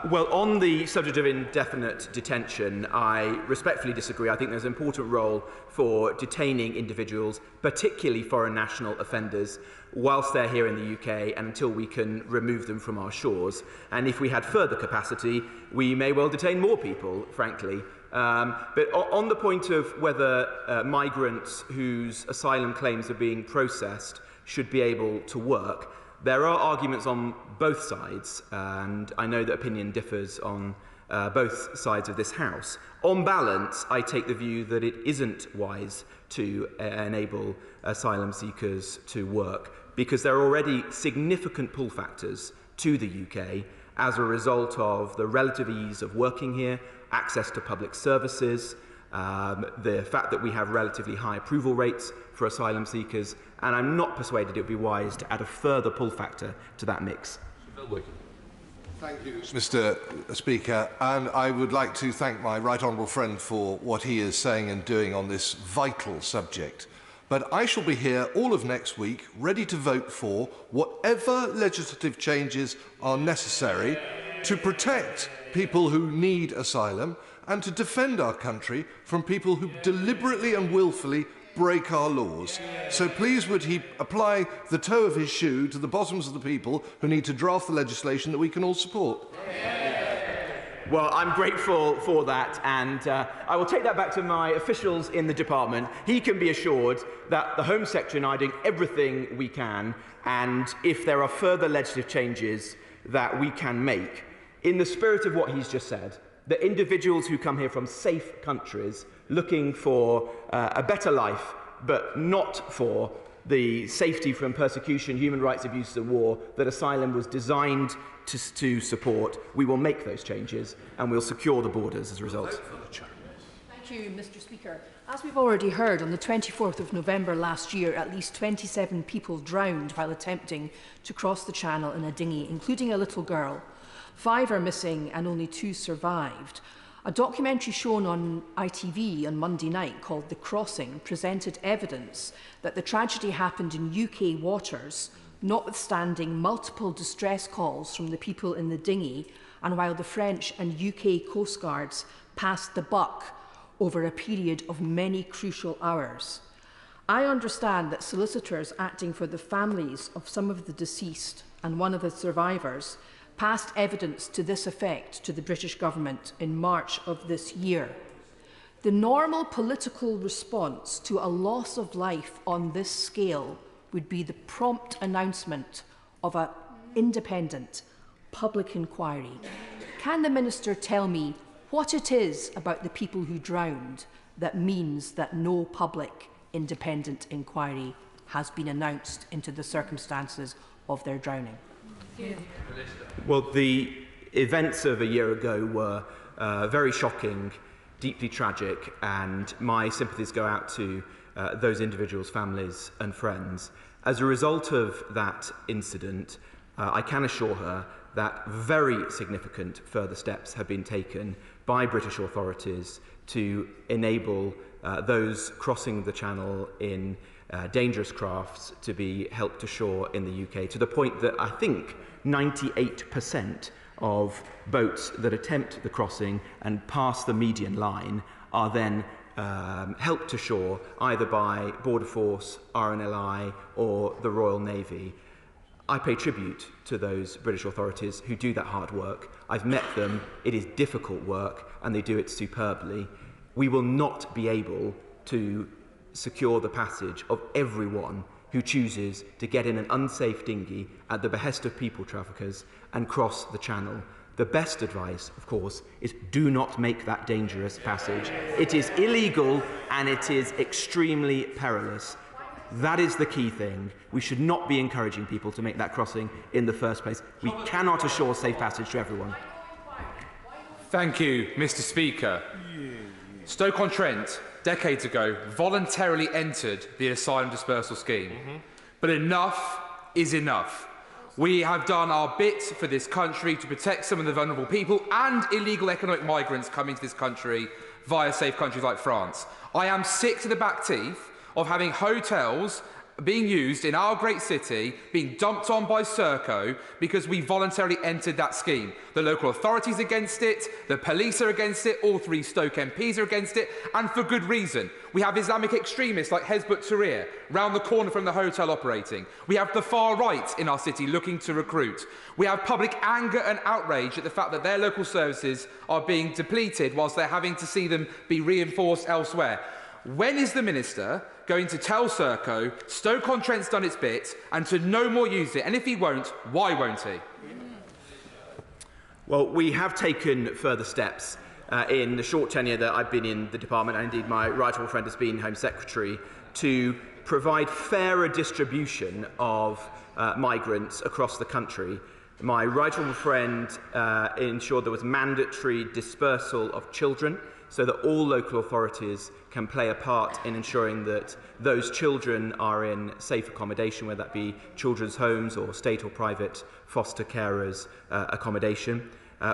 Well, on the subject of indefinite detention, I respectfully disagree. I think there's an important role for detaining individuals, particularly foreign national offenders, whilst they're here in the UK and until we can remove them from our shores. And if we had further capacity, we may well detain more people, frankly. But on the point of whether migrants whose asylum claims are being processed should be able to work, there are arguments on both sides, and I know that opinion differs on both sides of this House. On balance, I take the view that it isn't wise to enable asylum seekers to work because there are already significant pull factors to the UK as a result of the relative ease of working here, access to public services, the fact that we have relatively high approval rates for asylum seekers, and I'm not persuaded it would be wise to add a further pull factor to that mix. Thank you, Mr. Speaker, and I would like to thank my right honourable friend for what he is saying and doing on this vital subject. But I shall be here all of next week, ready to vote for whatever legislative changes are necessary to protect people who need asylum and to defend our country from people who deliberately and willfully break our laws. So please would he apply the toe of his shoe to the bottoms of the people who need to draft the legislation that we can all support. Well, I'm grateful for that, and I will take that back to my officials in the department. He can be assured that the Home Secretary and I are doing everything we can, and if there are further legislative changes that we can make, in the spirit of what he's just said, that individuals who come here from safe countries looking for a better life, but not for the safety from persecution, human rights abuses and war that asylum was designed to support, we will make those changes and we'll secure the borders as a result. Thank you, Mr. Speaker. As we've already heard, on the 24th of November last year, at least 27 people drowned while attempting to cross the Channel in a dinghy, including a little girl. 5 are missing and only 2 survived. A documentary shown on ITV on Monday night called The Crossing presented evidence that the tragedy happened in UK waters, notwithstanding multiple distress calls from the people in the dinghy, and while the French and UK Coast Guards passed the buck over a period of many crucial hours. I understand that solicitors acting for the families of some of the deceased and one of the survivors passed evidence to this effect to the British government in March of this year. The normal political response to a loss of life on this scale would be the prompt announcement of an independent public inquiry. Can the Minister tell me what it is about the people who drowned that means that no public independent inquiry has been announced into the circumstances of their drowning? Well, the events of a year ago were very shocking, deeply tragic, and my sympathies go out to those individuals' families and friends. As a result of that incident, I can assure her that very significant further steps have been taken by British authorities to enable those crossing the Channel in dangerous crafts to be helped ashore in the UK, to the point that I think 98% of boats that attempt the crossing and pass the median line are then helped ashore either by Border Force, RNLI or the Royal Navy. I pay tribute to those British authorities who do that hard work. I've met them. It is difficult work and they do it superbly. We will not be able to secure the passage of everyone who chooses to get in an unsafe dinghy at the behest of people traffickers and cross the Channel. The best advice, of course, is do not make that dangerous passage. It is illegal and it is extremely perilous. That is the key thing. We should not be encouraging people to make that crossing in the first place. We cannot assure safe passage to everyone. Thank you, Mr. Speaker. Stoke-on-Trent, decades ago, voluntarily entered the asylum dispersal scheme. But enough is enough. We have done our bit for this country to protect some of the vulnerable people and illegal economic migrants coming to this country via safe countries like France. I am sick to the back teeth of having hotels being used in our great city, being dumped on by Serco because we voluntarily entered that scheme. The local authorities are against it, the police are against it, all 3 Stoke MPs are against it, and for good reason. We have Islamic extremists like Hezbollah Tahrir round the corner from the hotel operating. We have the far right in our city looking to recruit. We have public anger and outrage at the fact that their local services are being depleted whilst they're having to see them be reinforced elsewhere. When is the Minister going to tell Serco Stoke-on-Trent's done its bit and to no more use it? And if he won't, why won't he? Well, we have taken further steps in the short tenure that I've been in the department, and indeed my right honourable friend has been Home Secretary, to provide fairer distribution of migrants across the country. My right honourable friend ensured there was mandatory dispersal of children so that all local authorities can play a part in ensuring that those children are in safe accommodation, whether that be children's homes or state or private foster carers accommodation.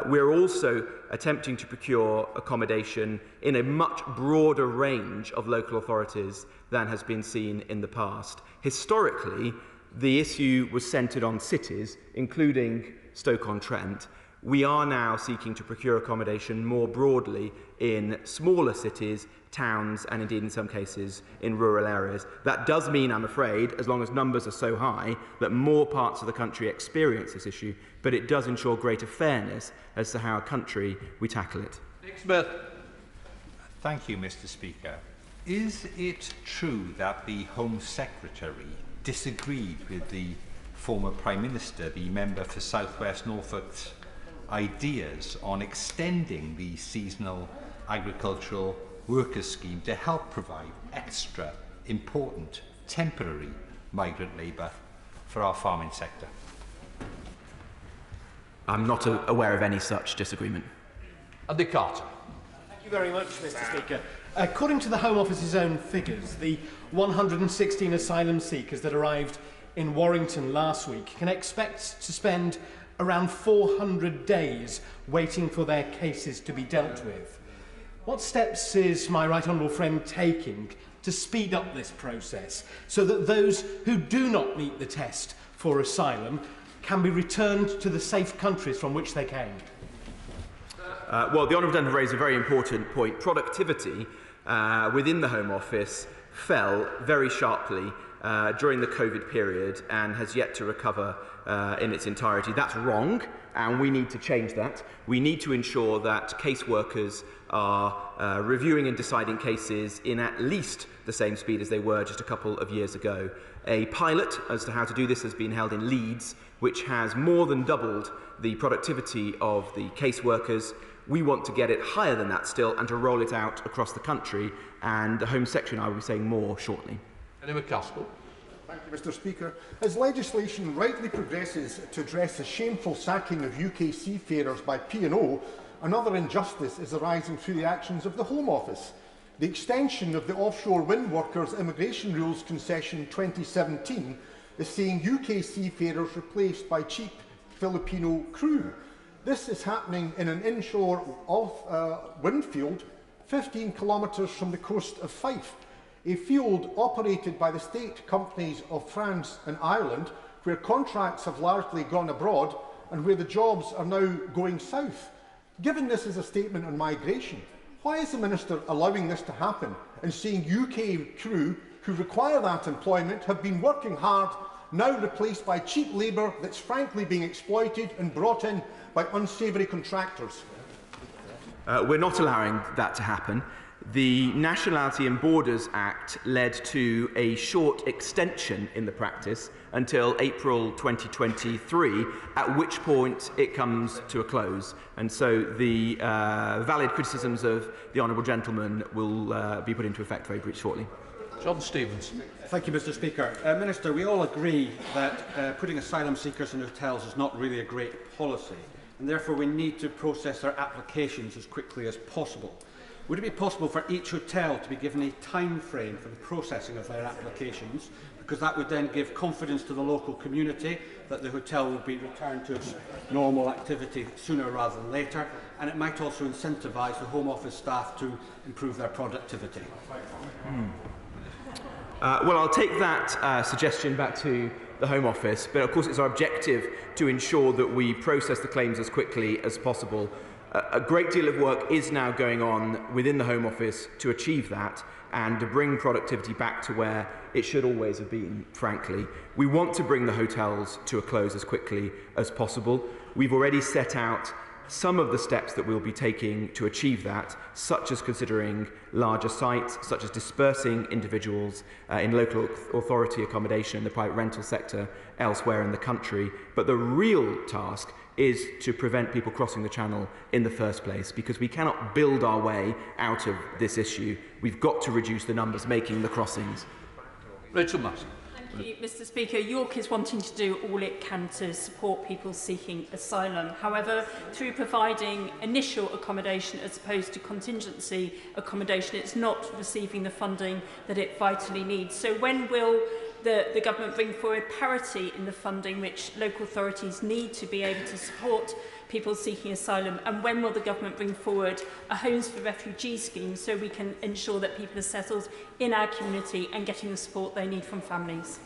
We're also attempting to procure accommodation in a much broader range of local authorities than has been seen in the past. Historically, the issue was centred on cities, including Stoke-on-Trent. We are now seeking to procure accommodation more broadly in smaller cities, towns, and indeed in some cases in rural areas. That does mean, I'm afraid, as long as numbers are so high, that more parts of the country experience this issue, but it does ensure greater fairness as to how a country we tackle it. Nick Smith. Thank you, Mr. Speaker. Is it true that the Home Secretary disagreed with the former Prime Minister, the member for South West Norfolk's ideas on extending the seasonal agricultural workers scheme to help provide extra important temporary migrant labour for our farming sector? I'm not aware of any such disagreement. Andy Carter. Thank you very much, Mr. Speaker. According to the Home Office's own figures, the 116 asylum seekers that arrived in Warrington last week can expect to spend around 400 days waiting for their cases to be dealt with. What steps is my right honourable friend taking to speed up this process so that those who do not meet the test for asylum can be returned to the safe countries from which they came? Well, the Honourable Gentleman raised a very important point. Productivity within the Home Office fell very sharply during the COVID period and has yet to recover in its entirety. That's wrong, and we need to change that. We need to ensure that caseworkers are reviewing and deciding cases in at least the same speed as they were just a couple of years ago. A pilot as to how to do this has been held in Leeds, which has more than doubled the productivity of the caseworkers. We want to get it higher than that still and to roll it out across the country, and the Home Secretary and I will be saying more shortly. Andy McCaskill. Thank you, Mr. Speaker. As legislation rightly progresses to address the shameful sacking of UK seafarers by P&O, another injustice is arising through the actions of the Home Office. The extension of the Offshore Wind Workers Immigration Rules Concession 2017 is seeing UK seafarers replaced by cheap Filipino crew. This is happening in an inshore wind field 15 kilometres from the coast of Fife, a field operated by the state companies of France and Ireland, where contracts have largely gone abroad and where the jobs are now going south. Given this is a statement on migration, why is the Minister allowing this to happen and seeing UK crew who require that employment have been working hard, now replaced by cheap labour that's frankly being exploited and brought in by unsavoury contractors? We're not allowing that to happen. The Nationality and Borders Act led to a short extension in the practice until April 2023, at which point it comes to a close. And so the valid criticisms of the Honourable Gentleman will be put into effect very shortly. John Stevens. Thank you, Mr. Speaker. Minister, we all agree that putting asylum seekers in hotels is not really a great policy, and therefore we need to process their applications as quickly as possible. Would it be possible for each hotel to be given a time frame for the processing of their applications? Because that would then give confidence to the local community that the hotel will be returned to its normal activity sooner rather than later, and it might also incentivise the Home Office staff to improve their productivity. Well, I'll take that suggestion back to the Home Office, but of course it's our objective to ensure that we process the claims as quickly as possible. A great deal of work is now going on within the Home Office to achieve that and to bring productivity back to where it should always have been, frankly. We want to bring the hotels to a close as quickly as possible. We've already set out some of the steps that we'll be taking to achieve that, such as considering larger sites, such as dispersing individuals in local authority accommodation in the private rental sector elsewhere in the country. But the real task is to prevent people crossing the Channel in the first place, because we cannot build our way out of this issue. We've got to reduce the numbers making the crossings. Rachel Mask. Thank you, Mr. Speaker. York is wanting to do all it can to support people seeking asylum. However, through providing initial accommodation as opposed to contingency accommodation, it's not receiving the funding that it vitally needs. So when will the government bring forward parity in the funding which local authorities need to be able to support people seeking asylum, and when will the government bring forward a Homes for Refugees scheme so we can ensure that people are settled in our community and getting the support they need from families?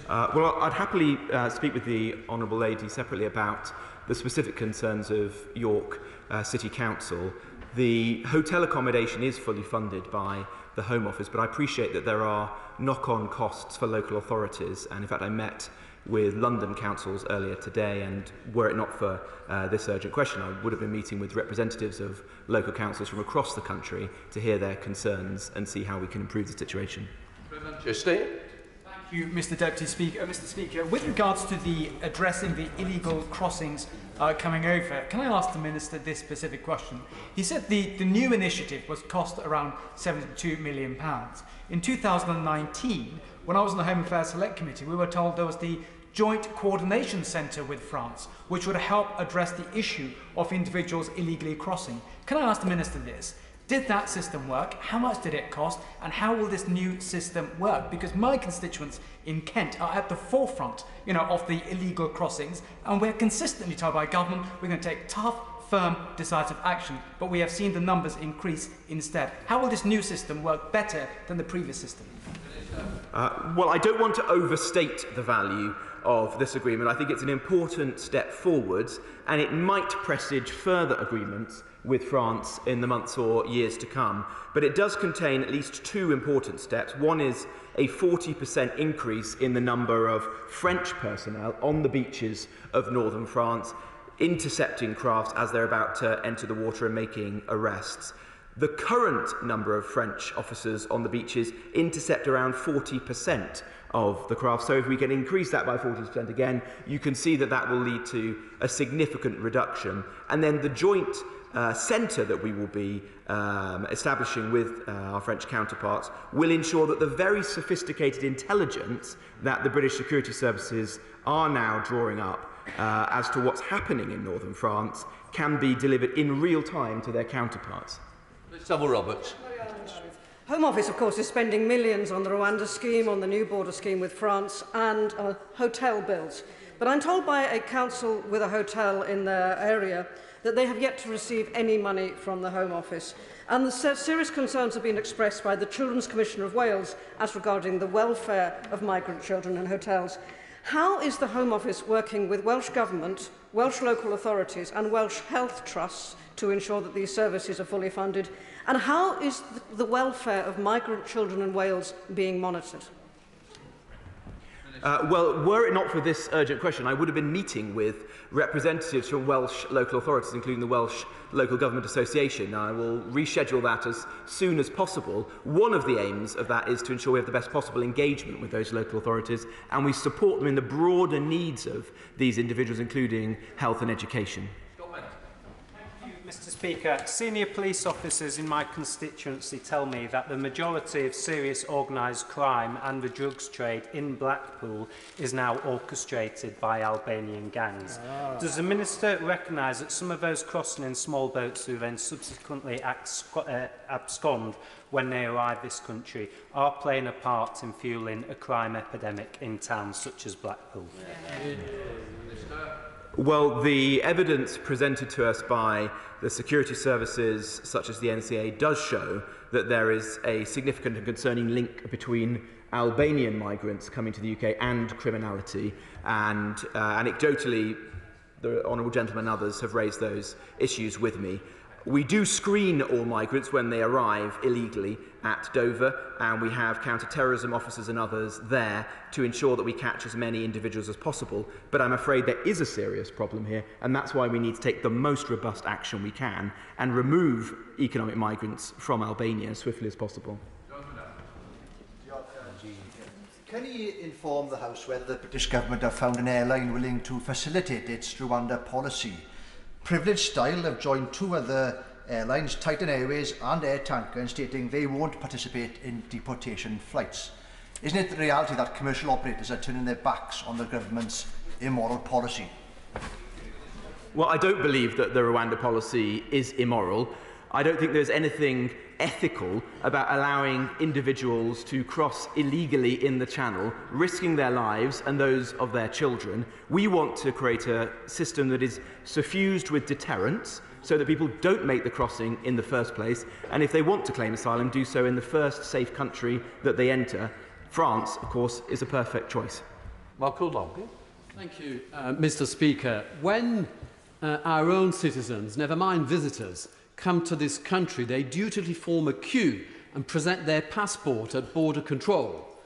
Well, I'd happily speak with the Honourable Lady separately about the specific concerns of York City Council. The hotel accommodation is fully funded by the Home Office, but I appreciate that there are knock-on costs for local authorities, and in fact I met with London councils earlier today, and were it not for this urgent question, I would have been meeting with representatives of local councils from across the country to hear their concerns and see how we can improve the situation. Thank you, Mr. Deputy Speaker. Mr. Speaker, with regards to the addressing the illegal crossings coming over, can I ask the Minister this specific question? He said the new initiative was cost around £72 million. In 2019, when I was on the Home Affairs Select Committee, we were told there was the Joint Coordination Centre with France, which would help address the issue of individuals illegally crossing. Can I ask the Minister this? Did that system work? How much did it cost? And how will this new system work? Because my constituents in Kent are at the forefront, of the illegal crossings, and we're consistently told by government we're going to take tough, firm, decisive action, but we have seen the numbers increase instead. How will this new system work better than the previous system? Well, I don't want to overstate the value of this agreement. I think it's an important step forwards, and it might presage further agreements with France in the months or years to come. But it does contain at least two important steps. One is a 40% increase in the number of French personnel on the beaches of northern France, intercepting crafts as they're about to enter the water and making arrests. The current number of French officers on the beaches intercept around 40% of the craft. So if we can increase that by 40% again, you can see that that will lead to a significant reduction. And then the joint centre that we will be establishing with our French counterparts will ensure that the very sophisticated intelligence that the British security services are now drawing up as to what's happening in northern France can be delivered in real time to their counterparts. Samuel Roberts. Home Office, of course, is spending millions on the Rwanda scheme, on the new border scheme with France, and hotel bills. But I'm told by a council with a hotel in their area that they have yet to receive any money from the Home Office. And the serious concerns have been expressed by the Children's Commissioner of Wales as regarding the welfare of migrant children in hotels. How is the Home Office working with Welsh Government, Welsh local authorities and Welsh health trusts to ensure that these services are fully funded? And how is the welfare of migrant children in Wales being monitored? Well, were it not for this urgent question, I would have been meeting with representatives from Welsh local authorities, including the Welsh Local Government Association. I will reschedule that as soon as possible. One of the aims of that is to ensure we have the best possible engagement with those local authorities, and we support them in the broader needs of these individuals, including health and education. Mr. Speaker, senior police officers in my constituency tell me that the majority of serious organised crime and the drugs trade in Blackpool is now orchestrated by Albanian gangs. Does the Minister recognise that some of those crossing in small boats who then subsequently abscond when they arrive this country are playing a part in fuelling a crime epidemic in towns such as Blackpool? Well, the evidence presented to us by the security services, such as the NCA, does show that there is a significant and concerning link between Albanian migrants coming to the UK and criminality. And anecdotally, the honourable gentleman and others have raised those issues with me. We do screen all migrants when they arrive illegally at Dover, and we have counter-terrorism officers and others there to ensure that we catch as many individuals as possible. But I'm afraid there is a serious problem here, and that's why we need to take the most robust action we can and remove economic migrants from Albania as swiftly as possible. Can you inform the House whether the British government have found an airline willing to facilitate its Rwanda policy? Privileged Style have joined two other airlines, Titan Airways and Air Tanker, in stating they won't participate in deportation flights. Isn't it the reality that commercial operators are turning their backs on the government's immoral policy? Well, I don't believe that the Rwanda policy is immoral. I don't think there's anything ethical about allowing individuals to cross illegally in the Channel, risking their lives and those of their children. We want to create a system that is suffused with deterrence so that people don't make the crossing in the first place, and if they want to claim asylum, do so in the first safe country that they enter. France, of course, is a perfect choice. Thank you, Mr. Speaker. When our own citizens, never mind visitors, come to this country, they dutifully form a queue and present their passport at border control.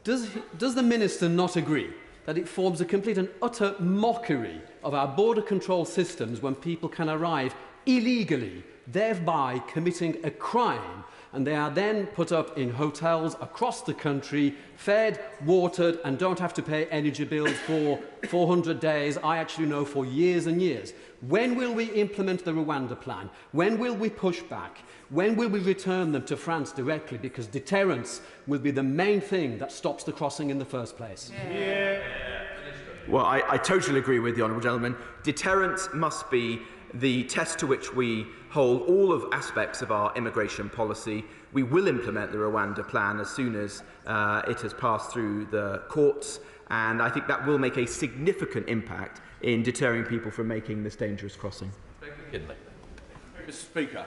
Does the Minister not agree that it forms a complete and utter mockery of our border control systems when people can arrive illegally, thereby committing a crime, and they are then put up in hotels across the country, fed, watered, and don't have to pay energy bills for 400 days, I actually know, for years and years? When will we implement the Rwanda plan? When will we push back? When will we return them to France directly? Because deterrence will be the main thing that stops the crossing in the first place. Well, I totally agree with the honourable gentleman. Deterrence must be the test to which we hold all of aspects of our immigration policy. We will implement the Rwanda plan as soon as it has passed through the courts, and I think that will make a significant impact in deterring people from making this dangerous crossing. Mr. Speaker,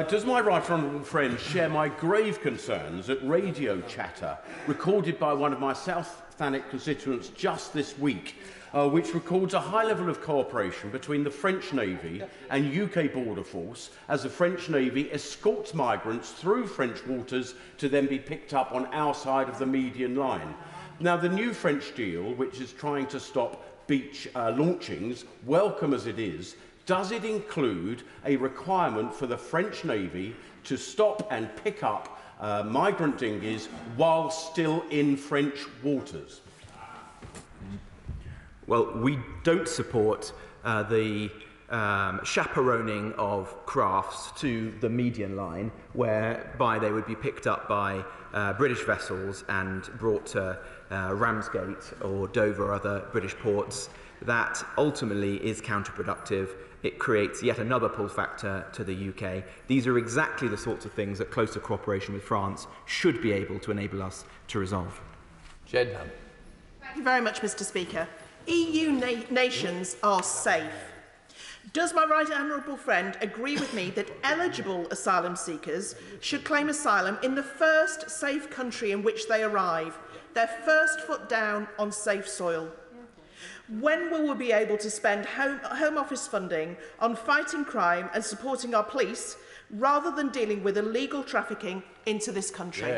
does my right honourable friend share my grave concerns at radio chatter recorded by one of my South Thanet constituents just this week, which records a high level of cooperation between the French Navy and UK Border Force as the French Navy escorts migrants through French waters to then be picked up on our side of the median line? Now, the new French deal, which is trying to stop beach launchings, welcome as it is, does it include a requirement for the French Navy to stop and pick up migrant dinghies while still in French waters? Well, we don't support the chaperoning of crafts to the median line, whereby they would be picked up by British vessels and brought to Ramsgate or Dover or other British ports. That ultimately is counterproductive. It creates yet another pull factor to the UK. These are exactly the sorts of things that closer cooperation with France should be able to enable us to resolve. Thank you very much, Mr. Speaker. EU nations are safe. Does my right honourable friend agree with me that eligible asylum seekers should claim asylum in the first safe country in which they arrive, their first foot down on safe soil? When will we be able to spend Home Office funding on fighting crime and supporting our police rather than dealing with illegal trafficking into this country?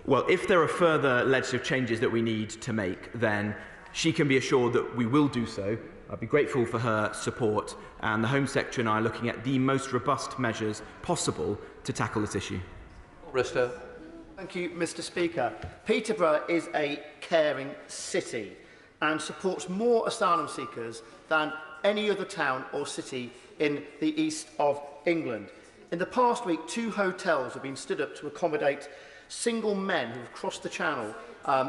Well, if there are further legislative changes that we need to make, then she can be assured that we will do so. I'd be grateful for her support, and the Home Secretary and I are looking at the most robust measures possible to tackle this issue. Bristow. Thank you, Mr. Speaker. Peterborough is a caring city and supports more asylum seekers than any other town or city in the east of England. In the past week, 2 hotels have been stood up to accommodate single men who have crossed the Channel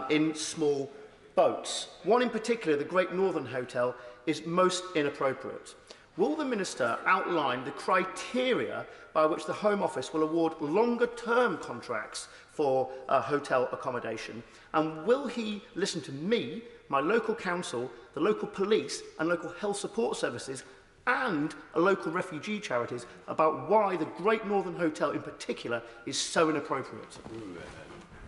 in small boats. One in particular, the Great Northern Hotel, is most inappropriate. Will the Minister outline the criteria by which the Home Office will award longer-term contracts for hotel accommodation? And will he listen to me, my local council, the local police and local health support services and local refugee charities about why the Great Northern Hotel in particular is so inappropriate?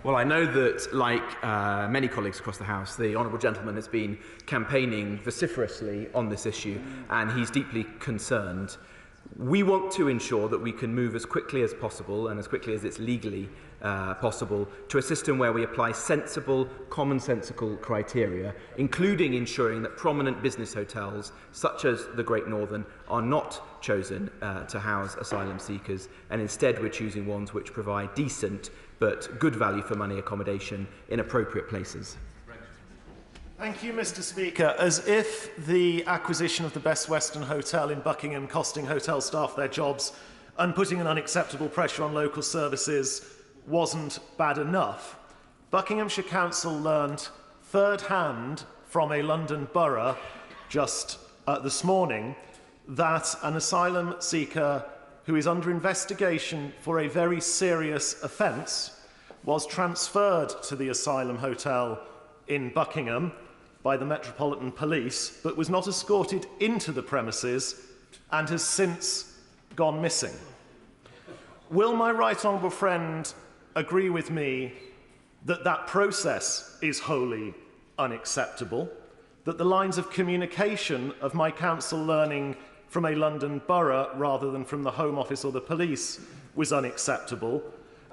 Well, I know that, like many colleagues across the House, the honourable gentleman has been campaigning vociferously on this issue, and he's deeply concerned. We want to ensure that we can move as quickly as possible, and as quickly as it's legally possible, to a system where we apply sensible, commonsensical criteria, including ensuring that prominent business hotels, such as the Great Northern, are not chosen to house asylum seekers, and instead we're choosing ones which provide decent but good value for money accommodation in appropriate places. Thank you, Mr. Speaker. As if the acquisition of the Best Western Hotel in Buckingham costing hotel staff their jobs and putting an unacceptable pressure on local services wasn't bad enough, Buckinghamshire Council learned third-hand from a London borough just this morning that an asylum seeker who is under investigation for a very serious offence was transferred to the asylum hotel in Buckingham by the Metropolitan Police, but was not escorted into the premises and has since gone missing. Will my right honourable friend agree with me that that process is wholly unacceptable, that the lines of communication of my council learning from a London borough rather than from the Home Office or the police was unacceptable,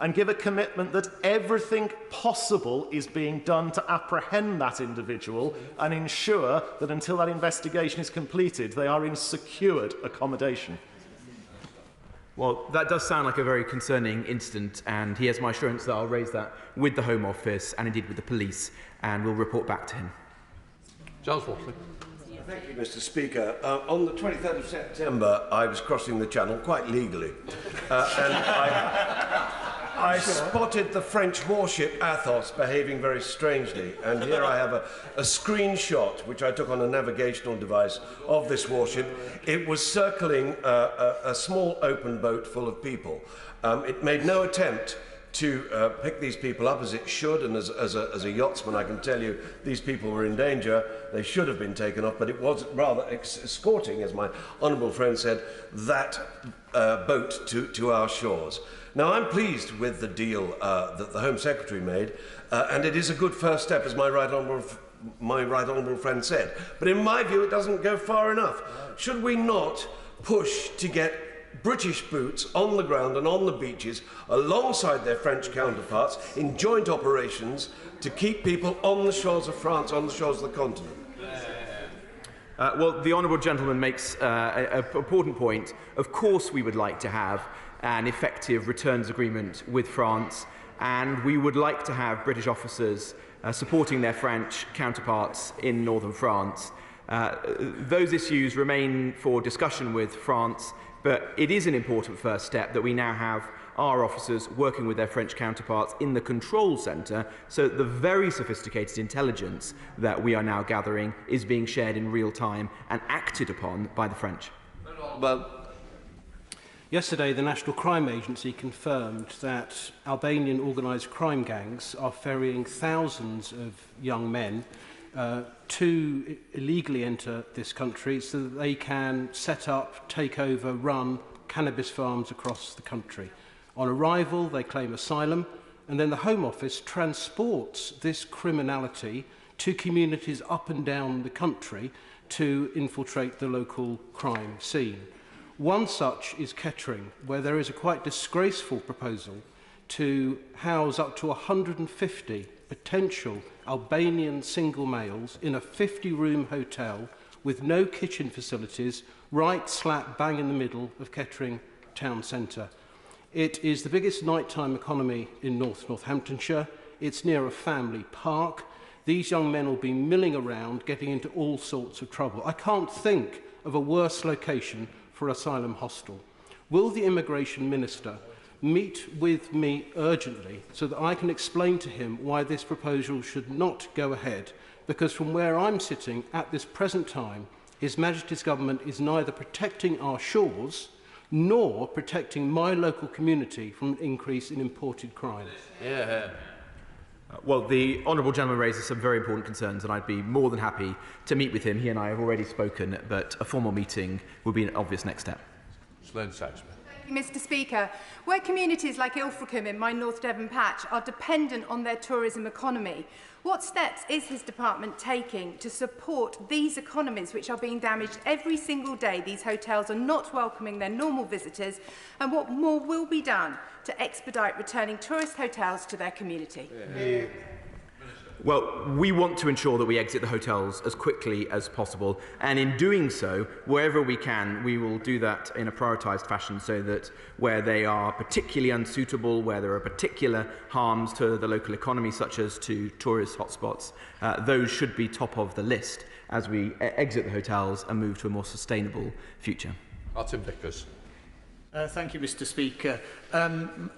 and give a commitment that everything possible is being done to apprehend that individual and ensure that until that investigation is completed, they are in secured accommodation? Well, that does sound like a very concerning incident, and he has my assurance that I'll raise that with the Home Office and indeed with the police, and we'll report back to him. Giles Walkley. Thank you, Mr. Speaker. On the 23rd of September, I was crossing the Channel quite legally, and I spotted the French warship Athos behaving very strangely, and here I have a screenshot which I took on a navigational device of this warship. It was circling a small open boat full of people. It made no attempt to pick these people up as it should, and as a yachtsman I can tell you these people were in danger. They should have been taken off, but it was rather escorting, as my honourable friend said, that boat to our shores. Now, I'm pleased with the deal that the Home Secretary made, and it is a good first step, as my right honourable friend said. But in my view, it doesn't go far enough. Should we not push to get British boots on the ground and on the beaches alongside their French counterparts in joint operations to keep people on the shores of France, on the shores of the continent? Well, the honourable gentleman makes an important point. Of course we would like to have an effective returns agreement with France, and we would like to have British officers supporting their French counterparts in northern France. Those issues remain for discussion with France, but it is an important first step that we now have our officers working with their French counterparts in the control centre, so that the very sophisticated intelligence that we are now gathering is being shared in real time and acted upon by the French. Well, yesterday, the National Crime Agency confirmed that Albanian organised crime gangs are ferrying thousands of young men to illegally enter this country so that they can set up, take over, run cannabis farms across the country. On arrival, they claim asylum, and then the Home Office transports this criminality to communities up and down the country to infiltrate the local crime scene. One such is Kettering, where there is a quite disgraceful proposal to house up to 150 potential Albanian single males in a 50-room hotel with no kitchen facilities, right slap bang in the middle of Kettering town centre. It is the biggest nighttime economy in Northamptonshire. It's near a family park. These young men will be milling around, getting into all sorts of trouble. I can't think of a worse location for asylum hostel. Will the Immigration Minister meet with me urgently so that I can explain to him why this proposal should not go ahead? Because from where I'm sitting at this present time, His Majesty's Government is neither protecting our shores nor protecting my local community from an increase in imported crime. Yeah. Well, the honourable gentleman raises some very important concerns, and I'd be more than happy to meet with him. He and I have already spoken, but a formal meeting would be an obvious next step. Sloane Saxman. Mr Speaker. Where communities like Ilfracombe in my North Devon patch are dependent on their tourism economy, what steps is his department taking to support these economies which are being damaged every single day? These hotels are not welcoming their normal visitors, and what more will be done to expedite returning tourist hotels to their community? Yeah. Well, we want to ensure that we exit the hotels as quickly as possible, and in doing so, wherever we can, we will do that in a prioritised fashion so that where they are particularly unsuitable, where there are particular harms to the local economy, such as to tourist hotspots, those should be top of the list as we exit the hotels and move to a more sustainable future. Martin Vickers. Thank you, Mr Speaker.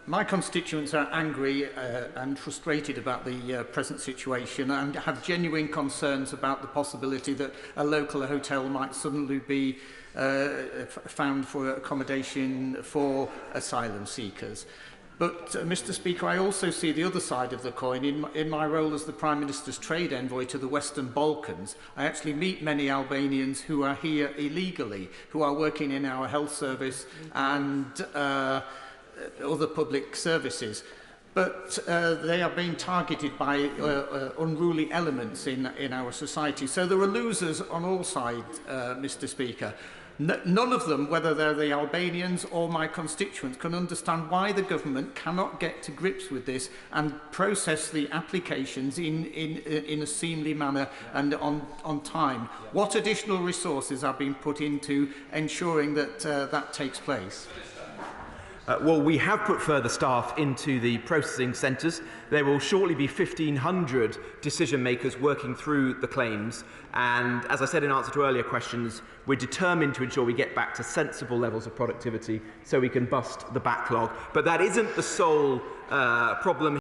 My constituents are angry and frustrated about the present situation and have genuine concerns about the possibility that a local hotel might suddenly be found for accommodation for asylum seekers. But, Mr Speaker, I also see the other side of the coin. In my role as the Prime Minister's trade envoy to the Western Balkans, I actually meet many Albanians who are here illegally, who are working in our health service and other public services. But they are being targeted by unruly elements in our society. So there are losers on all sides, Mr Speaker. None of them, whether they're the Albanians or my constituents, can understand why the government cannot get to grips with this and process the applications in a seemly manner and on time. What additional resources are being put into ensuring that that takes place? Well, we have put further staff into the processing centres. There will shortly be 1,500 decision makers working through the claims. And as I said in answer to earlier questions, we're determined to ensure we get back to sensible levels of productivity so we can bust the backlog. But that isn't the sole problem